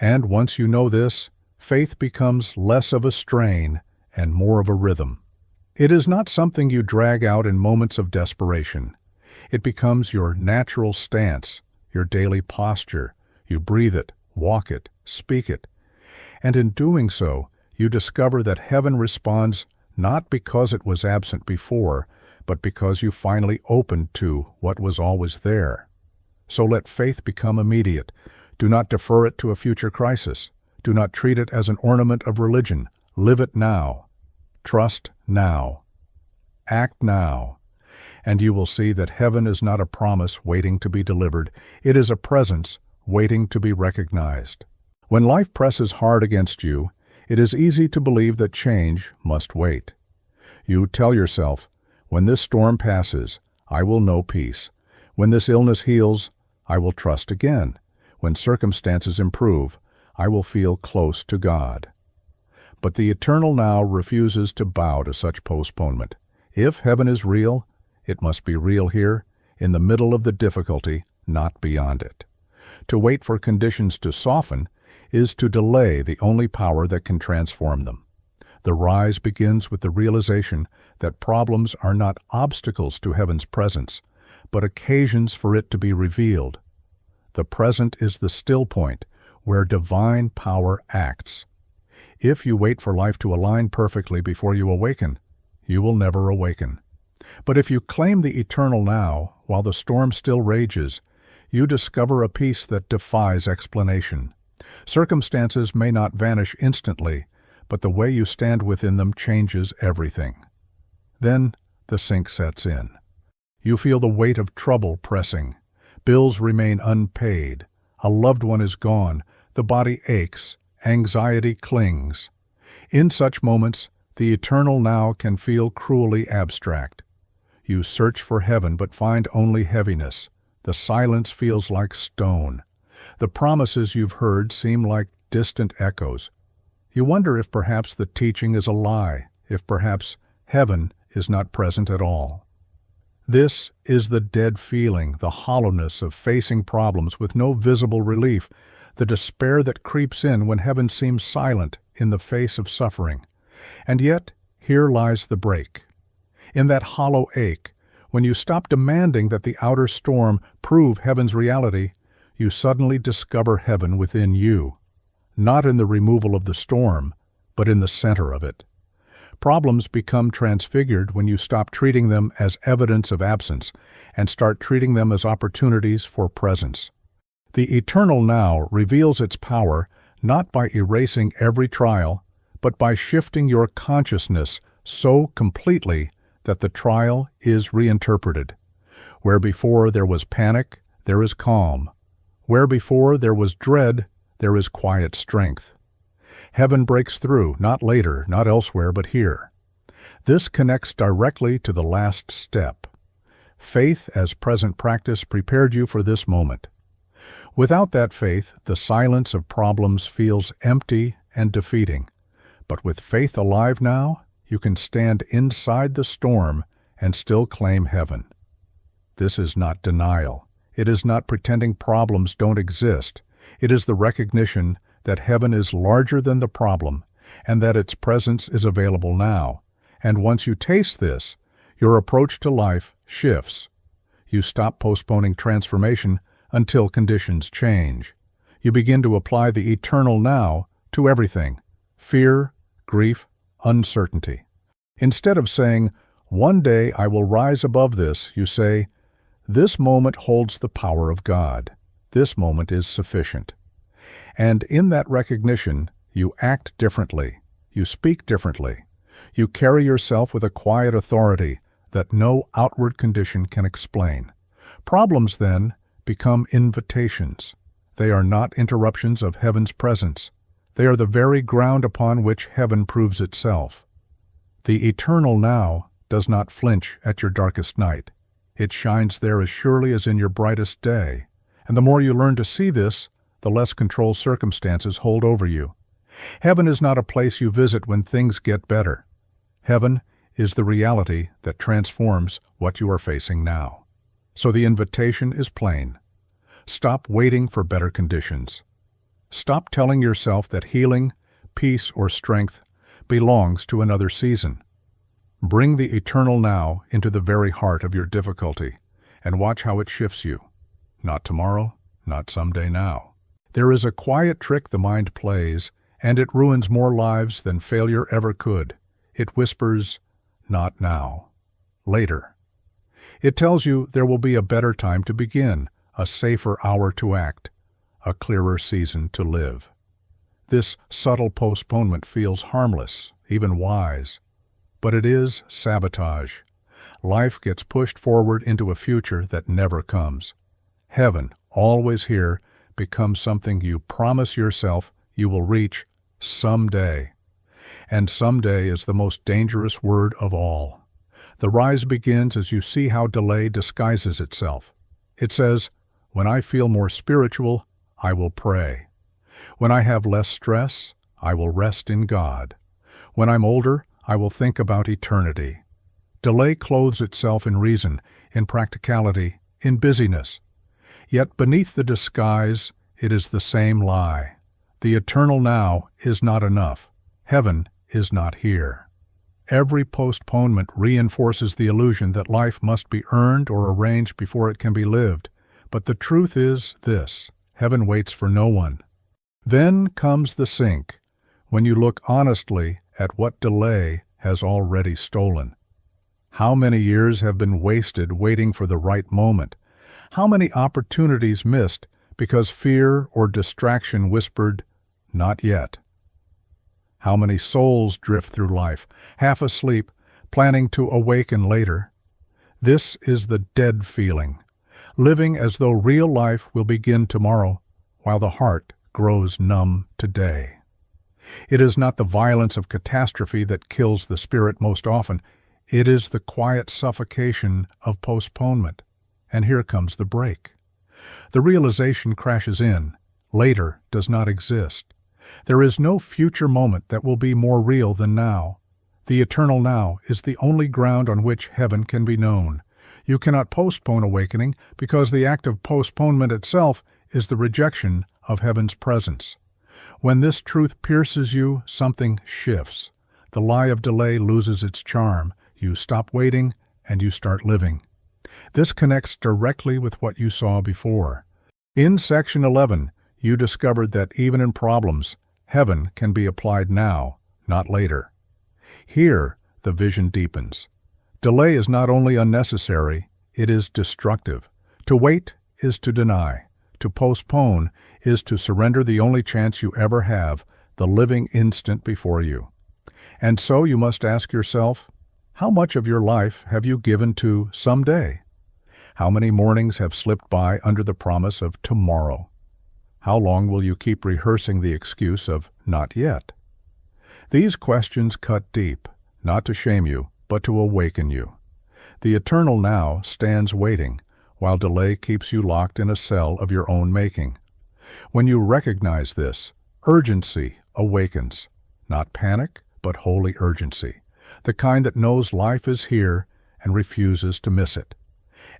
And once you know this, faith becomes less of a strain and more of a rhythm. It is not something you drag out in moments of desperation. It becomes your natural stance, your daily posture. You breathe it, walk it, speak it. And in doing so, you discover that heaven responds not because it was absent before, but because you finally opened to what was always there. So let faith become immediate. Do not defer it to a future crisis. Do not treat it as an ornament of religion. Live it now. Trust now. Act now. And you will see that heaven is not a promise waiting to be delivered. It is a presence waiting to be recognized. When life presses hard against you, it is easy to believe that change must wait. You tell yourself, when this storm passes, I will know peace. When this illness heals, I will trust again. When circumstances improve, I will feel close to God. But the eternal now refuses to bow to such postponement. If heaven is real, it must be real here, in the middle of the difficulty, not beyond it. To wait for conditions to soften is to delay the only power that can transform them. The rise begins with the realization that problems are not obstacles to heaven's presence, but occasions for it to be revealed. The present is the still point where divine power acts. If you wait for life to align perfectly before you awaken, you will never awaken. But if you claim the eternal now while the storm still rages, you discover a peace that defies explanation. Circumstances may not vanish instantly, but the way you stand within them changes everything. Then the sink sets in. You feel the weight of trouble pressing. Bills remain unpaid. A loved one is gone. The body aches. Anxiety clings. In such moments, the eternal now can feel cruelly abstract. You search for heaven but find only heaviness. The silence feels like stone. The promises you've heard seem like distant echoes. You wonder if perhaps the teaching is a lie, if perhaps heaven is not present at all. This is the dead feeling, the hollowness of facing problems with no visible relief, the despair that creeps in when heaven seems silent in the face of suffering. And yet, here lies the break. In that hollow ache, when you stop demanding that the outer storm prove heaven's reality, you suddenly discover heaven within you, not in the removal of the storm, but in the center of it. Problems become transfigured when you stop treating them as evidence of absence and start treating them as opportunities for presence. The eternal now reveals its power not by erasing every trial, but by shifting your consciousness so completely that the trial is reinterpreted. Where before there was panic, there is calm. Where before there was dread, there is quiet strength. Heaven breaks through, not later, not elsewhere, but here. This connects directly to the last step. Faith as present practice prepared you for this moment. Without that faith, the silence of problems feels empty and defeating. But with faith alive now, you can stand inside the storm and still claim heaven. This is not denial. It is not pretending problems don't exist. It is the recognition that heaven is larger than the problem and that its presence is available now. And once you taste this, your approach to life shifts. You stop postponing transformation until conditions change. You begin to apply the eternal now to everything: fear, grief, uncertainty. Instead of saying, "One day I will rise above this," you say, "This moment holds the power of God. This moment is sufficient." And in that recognition, you act differently. You speak differently. You carry yourself with a quiet authority that no outward condition can explain. Problems, then, become invitations. They are not interruptions of heaven's presence. They are the very ground upon which heaven proves itself. The eternal now does not flinch at your darkest night. It shines there as surely as in your brightest day. And the more you learn to see this, the less control circumstances hold over you. Heaven is not a place you visit when things get better. Heaven is the reality that transforms what you are facing now. So the invitation is plain. Stop waiting for better conditions. Stop telling yourself that healing, peace, or strength belongs to another season. Bring the eternal now into the very heart of your difficulty and watch how it shifts you. Not tomorrow, not someday now. There is a quiet trick the mind plays, and it ruins more lives than failure ever could. It whispers, "Not now. Later." It tells you there will be a better time to begin, a safer hour to act, a clearer season to live. This subtle postponement feels harmless, even wise. But it is sabotage. Life gets pushed forward into a future that never comes. Heaven, always here, becomes something you promise yourself you will reach someday. And someday is the most dangerous word of all. The rise begins as you see how delay disguises itself. It says, "When I feel more spiritual, I will pray. When I have less stress, I will rest in God. When I'm older, I will think about eternity." Delay clothes itself in reason, in practicality, in busyness. Yet beneath the disguise, it is the same lie. The eternal now is not enough. Heaven is not here. Every postponement reinforces the illusion that life must be earned or arranged before it can be lived. But the truth is this: heaven waits for no one. Then comes the sink, when you look honestly at what delay has already stolen. How many years have been wasted waiting for the right moment? How many opportunities missed because fear or distraction whispered, "Not yet"? How many souls drift through life, half asleep, planning to awaken later? This is the dead feeling, living as though real life will begin tomorrow, while the heart grows numb today. It is not the violence of catastrophe that kills the spirit most often. It is the quiet suffocation of postponement. And here comes the break. The realization crashes in. Later does not exist. There is no future moment that will be more real than now. The eternal now is the only ground on which heaven can be known. You cannot postpone awakening because the act of postponement itself is the rejection of heaven's presence. When this truth pierces you, something shifts. The lie of delay loses its charm. You stop waiting and you start living. This connects directly with what you saw before. In section 11, you discovered that even in problems, heaven can be applied now, not later. Here, the vision deepens. Delay is not only unnecessary, it is destructive. To wait is to deny. To postpone is to surrender the only chance you ever have, the living instant before you. And so you must ask yourself, how much of your life have you given to someday? How many mornings have slipped by under the promise of tomorrow? How long will you keep rehearsing the excuse of not yet? These questions cut deep, not to shame you, but to awaken you. The eternal now stands waiting, while delay keeps you locked in a cell of your own making. When you recognize this, urgency awakens. Not panic, but holy urgency. The kind that knows life is here and refuses to miss it.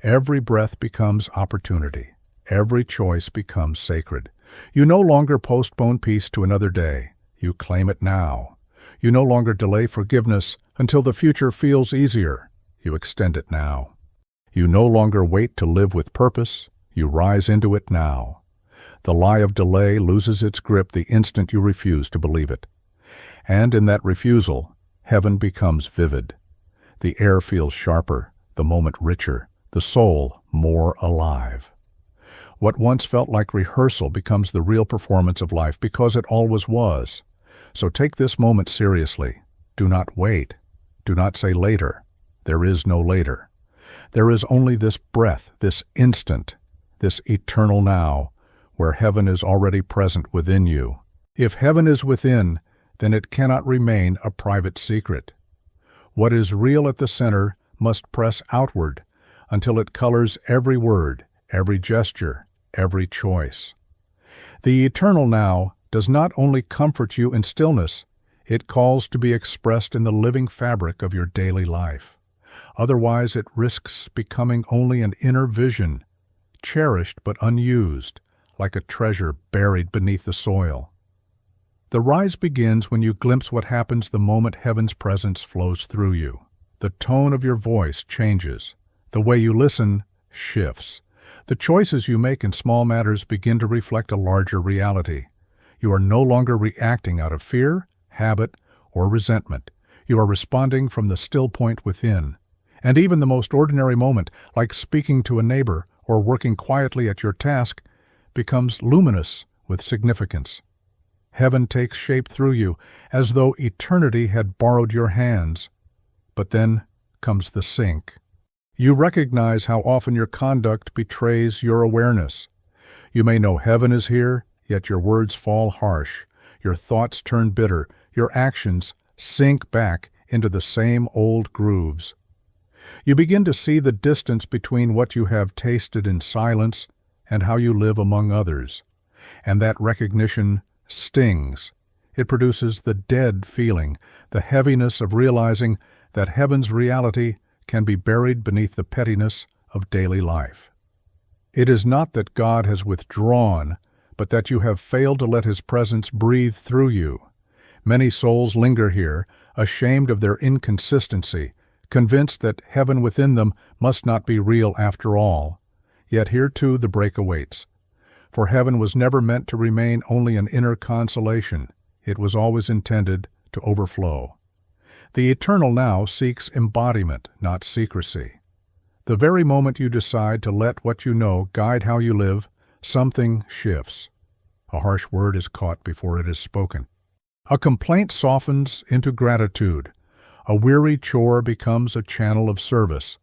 Every breath becomes opportunity. Every choice becomes sacred. You no longer postpone peace to another day. You claim it now. You no longer delay forgiveness until the future feels easier. You extend it now. You no longer wait to live with purpose, you rise into it now. The lie of delay loses its grip the instant you refuse to believe it. And in that refusal, heaven becomes vivid. The air feels sharper, the moment richer, the soul more alive. What once felt like rehearsal becomes the real performance of life because it always was. So take this moment seriously. Do not wait. Do not say later. There is no later. There is only this breath, this instant, this eternal now, where heaven is already present within you. If heaven is within, then it cannot remain a private secret. What is real at the center must press outward until it colors every word, every gesture, every choice. The eternal now does not only comfort you in stillness, it calls to be expressed in the living fabric of your daily life. Otherwise, it risks becoming only an inner vision, cherished but unused, like a treasure buried beneath the soil. The rise begins when you glimpse what happens the moment heaven's presence flows through you. The tone of your voice changes. The way you listen shifts. The choices you make in small matters begin to reflect a larger reality. You are no longer reacting out of fear, habit, or resentment. You are responding from the still point within. And even the most ordinary moment, like speaking to a neighbor or working quietly at your task, becomes luminous with significance. Heaven takes shape through you, as though eternity had borrowed your hands. But then comes the sink. You recognize how often your conduct betrays your awareness. You may know heaven is here, yet your words fall harsh, your thoughts turn bitter, your actions sink back into the same old grooves. You begin to see the distance between what you have tasted in silence and how you live among others. And that recognition stings. It produces the dead feeling, the heaviness of realizing that heaven's reality can be buried beneath the pettiness of daily life. It is not that God has withdrawn, but that you have failed to let His presence breathe through you. Many souls linger here, ashamed of their inconsistency, convinced that heaven within them must not be real after all. Yet here too the break awaits. For heaven was never meant to remain only an inner consolation. It was always intended to overflow. The eternal now seeks embodiment, not secrecy. The very moment you decide to let what you know guide how you live, something shifts. A harsh word is caught before it is spoken. A complaint softens into gratitude. A weary chore becomes a channel of service.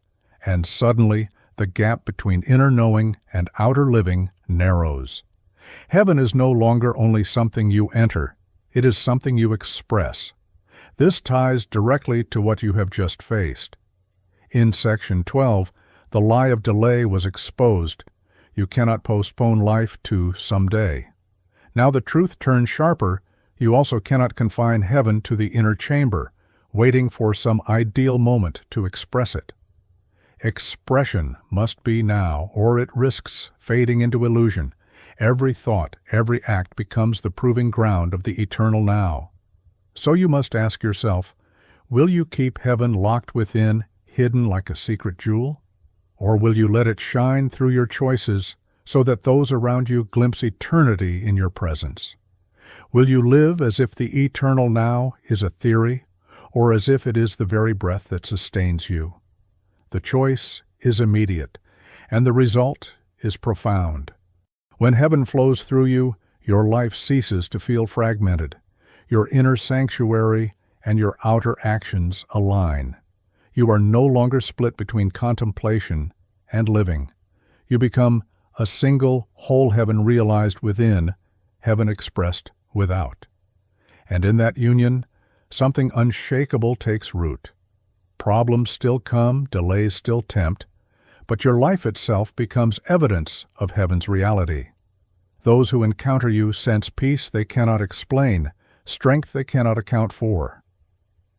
And suddenly, the gap between inner knowing and outer living narrows. Heaven is no longer only something you enter. It is something you express. This ties directly to what you have just faced. In Section 12, the lie of delay was exposed. You cannot postpone life to someday. Now the truth turns sharper. You also cannot confine heaven to the inner chamber, waiting for some ideal moment to express it. Expression must be now, or it risks fading into illusion. Every thought, every act becomes the proving ground of the eternal now. So you must ask yourself, will you keep heaven locked within, hidden like a secret jewel? Or will you let it shine through your choices so that those around you glimpse eternity in your presence? Will you live as if the eternal now is a theory, or as if it is the very breath that sustains you? The choice is immediate, and the result is profound. When heaven flows through you, your life ceases to feel fragmented. Your inner sanctuary and your outer actions align. You are no longer split between contemplation and living. You become a single whole heaven realized within, heaven expressed without. And in that union, something unshakable takes root. Problems still come, delays still tempt, but your life itself becomes evidence of heaven's reality. Those who encounter you sense peace they cannot explain, strength they cannot account for.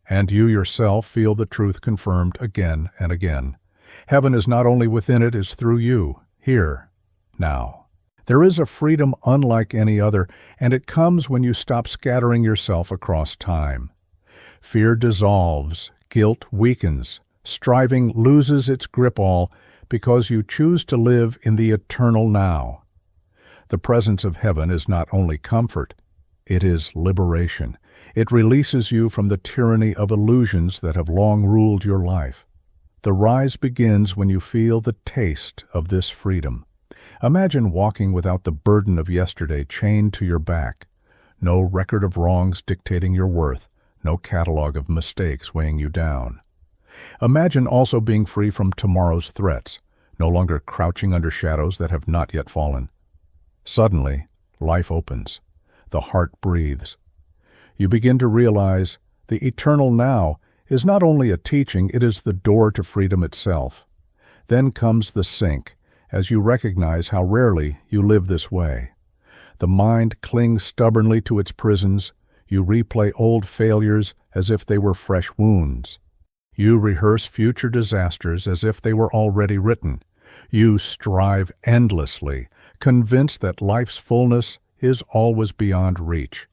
And you yourself feel the truth confirmed again and again. Heaven is not only within it, it is through you, here, now. There is a freedom unlike any other, and it comes when you stop scattering yourself across time. Fear dissolves, guilt weakens, striving loses its grip all, because you choose to live in the eternal now. The presence of heaven is not only comfort, it is liberation. It releases you from the tyranny of illusions that have long ruled your life. The rise begins when you feel the taste of this freedom. Imagine walking without the burden of yesterday chained to your back. No record of wrongs dictating your worth, no catalog of mistakes weighing you down. Imagine also being free from tomorrow's threats, no longer crouching under shadows that have not yet fallen. Suddenly, life opens. The heart breathes. You begin to realize the eternal now is not only a teaching, it is the door to freedom itself. Then comes the sink, as you recognize how rarely you live this way. The mind clings stubbornly to its prisons. You replay old failures as if they were fresh wounds. You rehearse future disasters as if they were already written. You strive endlessly, convinced that life's fullness is always beyond reach.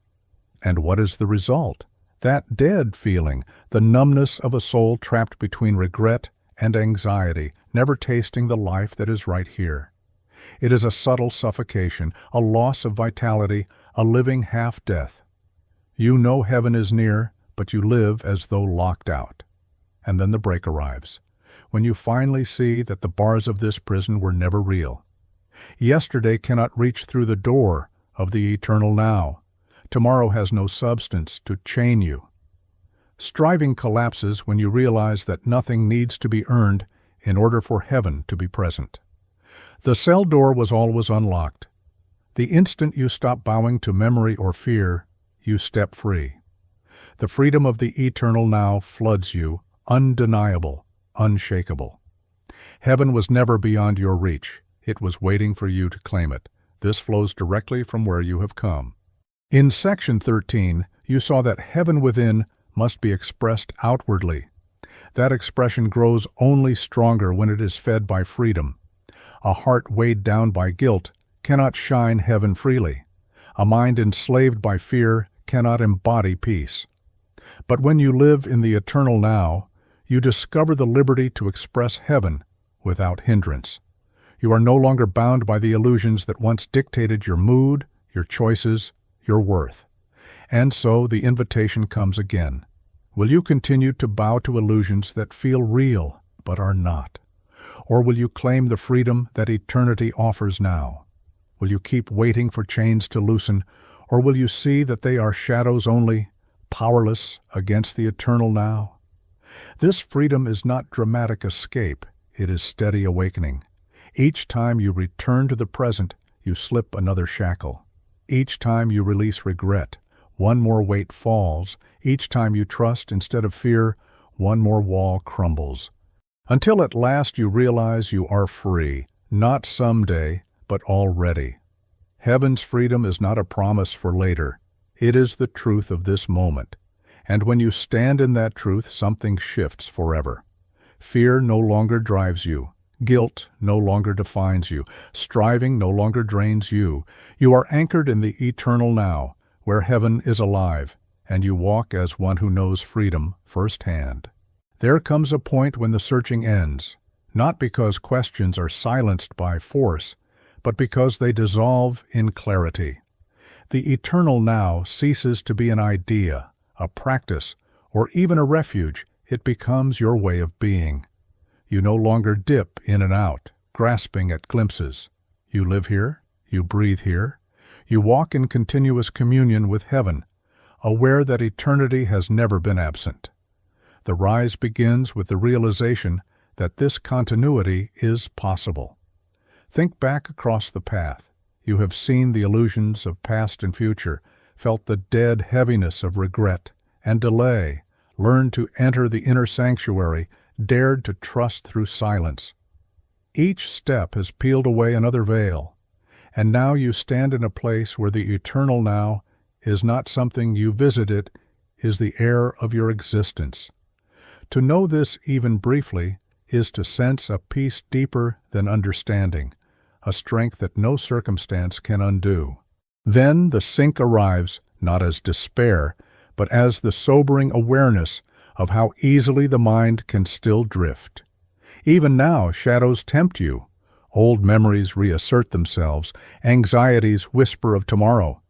And what is the result? That dead feeling, the numbness of a soul trapped between regret and anxiety, never tasting the life that is right here. It is a subtle suffocation, a loss of vitality, a living half-death. You know heaven is near, but you live as though locked out. And then the break arrives, when you finally see that the bars of this prison were never real. Yesterday cannot reach through the door of the eternal now. Tomorrow has no substance to chain you. Striving collapses when you realize that nothing needs to be earned in order for heaven to be present. The cell door was always unlocked. The instant you stop bowing to memory or fear, you step free. The freedom of the eternal now floods you, undeniable, unshakable. Heaven was never beyond your reach. It was waiting for you to claim it. This flows directly from where you have come. In section 13, you saw that heaven within must be expressed outwardly. That expression grows only stronger when it is fed by freedom. A heart weighed down by guilt cannot shine heaven freely. A mind enslaved by fear cannot embody peace. But when you live in the eternal now, you discover the liberty to express heaven without hindrance. You are no longer bound by the illusions that once dictated your mood, your choices, your worth. And so the invitation comes again. Will you continue to bow to illusions that feel real but are not? Or will you claim the freedom that eternity offers now? Will you keep waiting for chains to loosen, or will you see that they are shadows only, powerless against the eternal now? This freedom is not dramatic escape, it is steady awakening. Each time you return to the present, you slip another shackle. Each time you release regret, one more weight falls. Each time you trust instead of fear, one more wall crumbles. Until at last you realize you are free, not someday, but already. Heaven's freedom is not a promise for later. It is the truth of this moment. And when you stand in that truth, something shifts forever. Fear no longer drives you. Guilt no longer defines you. Striving no longer drains you. You are anchored in the eternal now, where heaven is alive, and you walk as one who knows freedom firsthand. There comes a point when the searching ends, not because questions are silenced by force, but because they dissolve in clarity. The eternal now ceases to be an idea, a practice, or even a refuge. It becomes your way of being. You no longer dip in and out, grasping at glimpses. You live here, you breathe here, you walk in continuous communion with heaven, aware that eternity has never been absent. The rise begins with the realization that this continuity is possible. Think back across the path. You have seen the illusions of past and future, felt the dead heaviness of regret and delay, learned to enter the inner sanctuary, dared to trust through silence. Each step has peeled away another veil, and now you stand in a place where the eternal now is not something you visit, it is the air of your existence. To know this even briefly is to sense a peace deeper than understanding, a strength that no circumstance can undo. Then the sink arrives, not as despair, but as the sobering awareness of how easily the mind can still drift. Even now, shadows tempt you. Old memories reassert themselves. Anxieties whisper of tomorrow.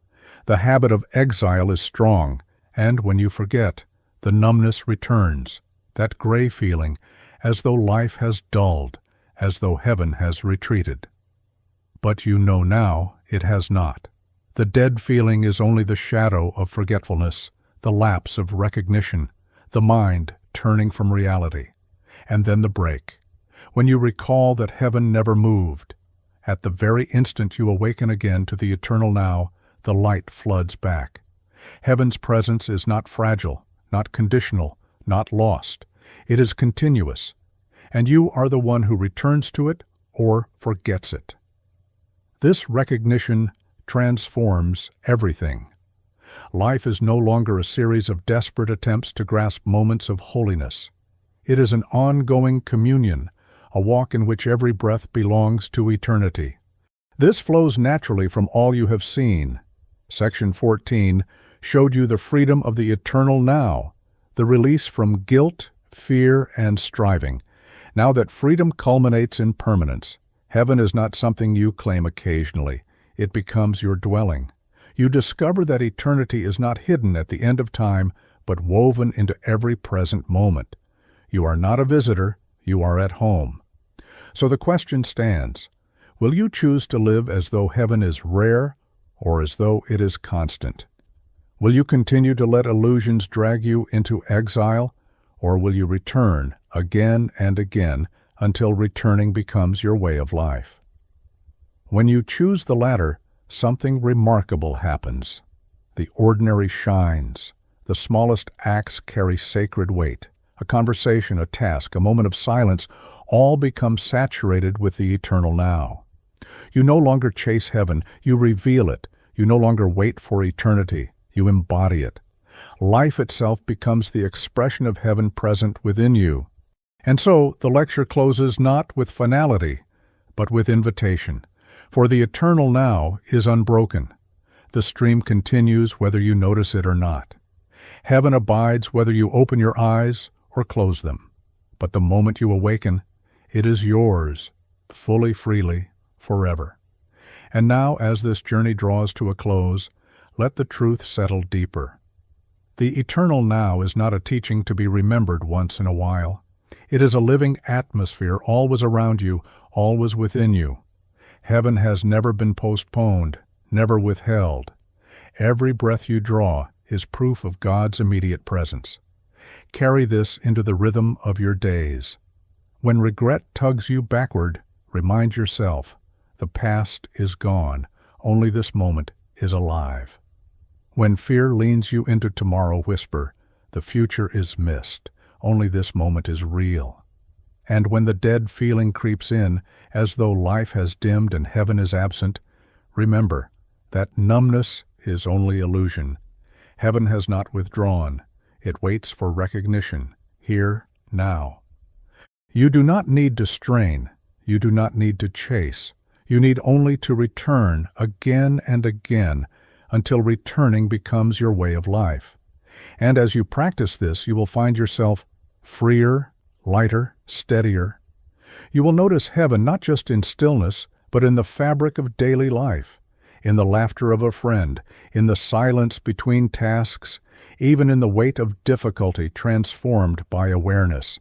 The habit of exile is strong, and when you forget, the numbness returns, that gray feeling, as though life has dulled, as though heaven has retreated. But you know now it has not. The dead feeling is only the shadow of forgetfulness, the lapse of recognition, the mind turning from reality. And then the break, when you recall that heaven never moved. At the very instant you awaken again to the eternal now, the light floods back. Heaven's presence is not fragile, not conditional, not lost. It is continuous, and you are the one who returns to it or forgets it. This recognition transforms everything. Life is no longer a series of desperate attempts to grasp moments of holiness. It is an ongoing communion, a walk in which every breath belongs to eternity. This flows naturally from all you have seen. Section 14 showed you the freedom of the eternal now, the release from guilt, fear, and striving. Now that freedom culminates in permanence, heaven is not something you claim occasionally. It becomes your dwelling. You discover that eternity is not hidden at the end of time, but woven into every present moment. You are not a visitor, you are at home. So the question stands, will you choose to live as though heaven is rare or as though it is constant? Will you continue to let illusions drag you into exile, or will you return again and again until returning becomes your way of life? When you choose the latter, something remarkable happens. The ordinary shines. The smallest acts carry sacred weight. A conversation, a task, a moment of silence, all become saturated with the eternal now. You no longer chase heaven, you reveal it. You no longer wait for eternity, you embody it. Life itself becomes the expression of heaven present within you. And so the lecture closes not with finality, but with invitation. For the eternal now is unbroken. The stream continues whether you notice it or not. Heaven abides whether you open your eyes or close them. But the moment you awaken, it is yours, fully, freely, forever. And now, as this journey draws to a close, let the truth settle deeper. The eternal now is not a teaching to be remembered once in a while. It is a living atmosphere, always around you, always within you. Heaven has never been postponed, never withheld. Every breath you draw is proof of God's immediate presence. Carry this into the rhythm of your days. When regret tugs you backward, remind yourself, the past is gone, only this moment is alive. When fear leans you into tomorrow, whisper, the future is missed, only this moment is real. And when the dead feeling creeps in, as though life has dimmed and heaven is absent, remember that numbness is only illusion. Heaven has not withdrawn. It waits for recognition, here, now. You do not need to strain. You do not need to chase. You need only to return again and again until returning becomes your way of life. And as you practice this, you will find yourself freer, lighter, steadier. You will notice heaven not just in stillness, but in the fabric of daily life, in the laughter of a friend, in the silence between tasks, even in the weight of difficulty transformed by awareness.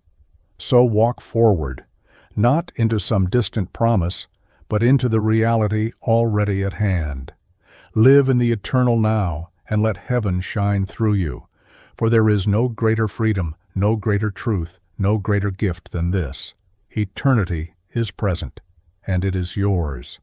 So walk forward, not into some distant promise, but into the reality already at hand. Live in the eternal now, and let heaven shine through you. For there is no greater freedom, no greater truth, no greater gift than this. Eternity is present, and it is yours.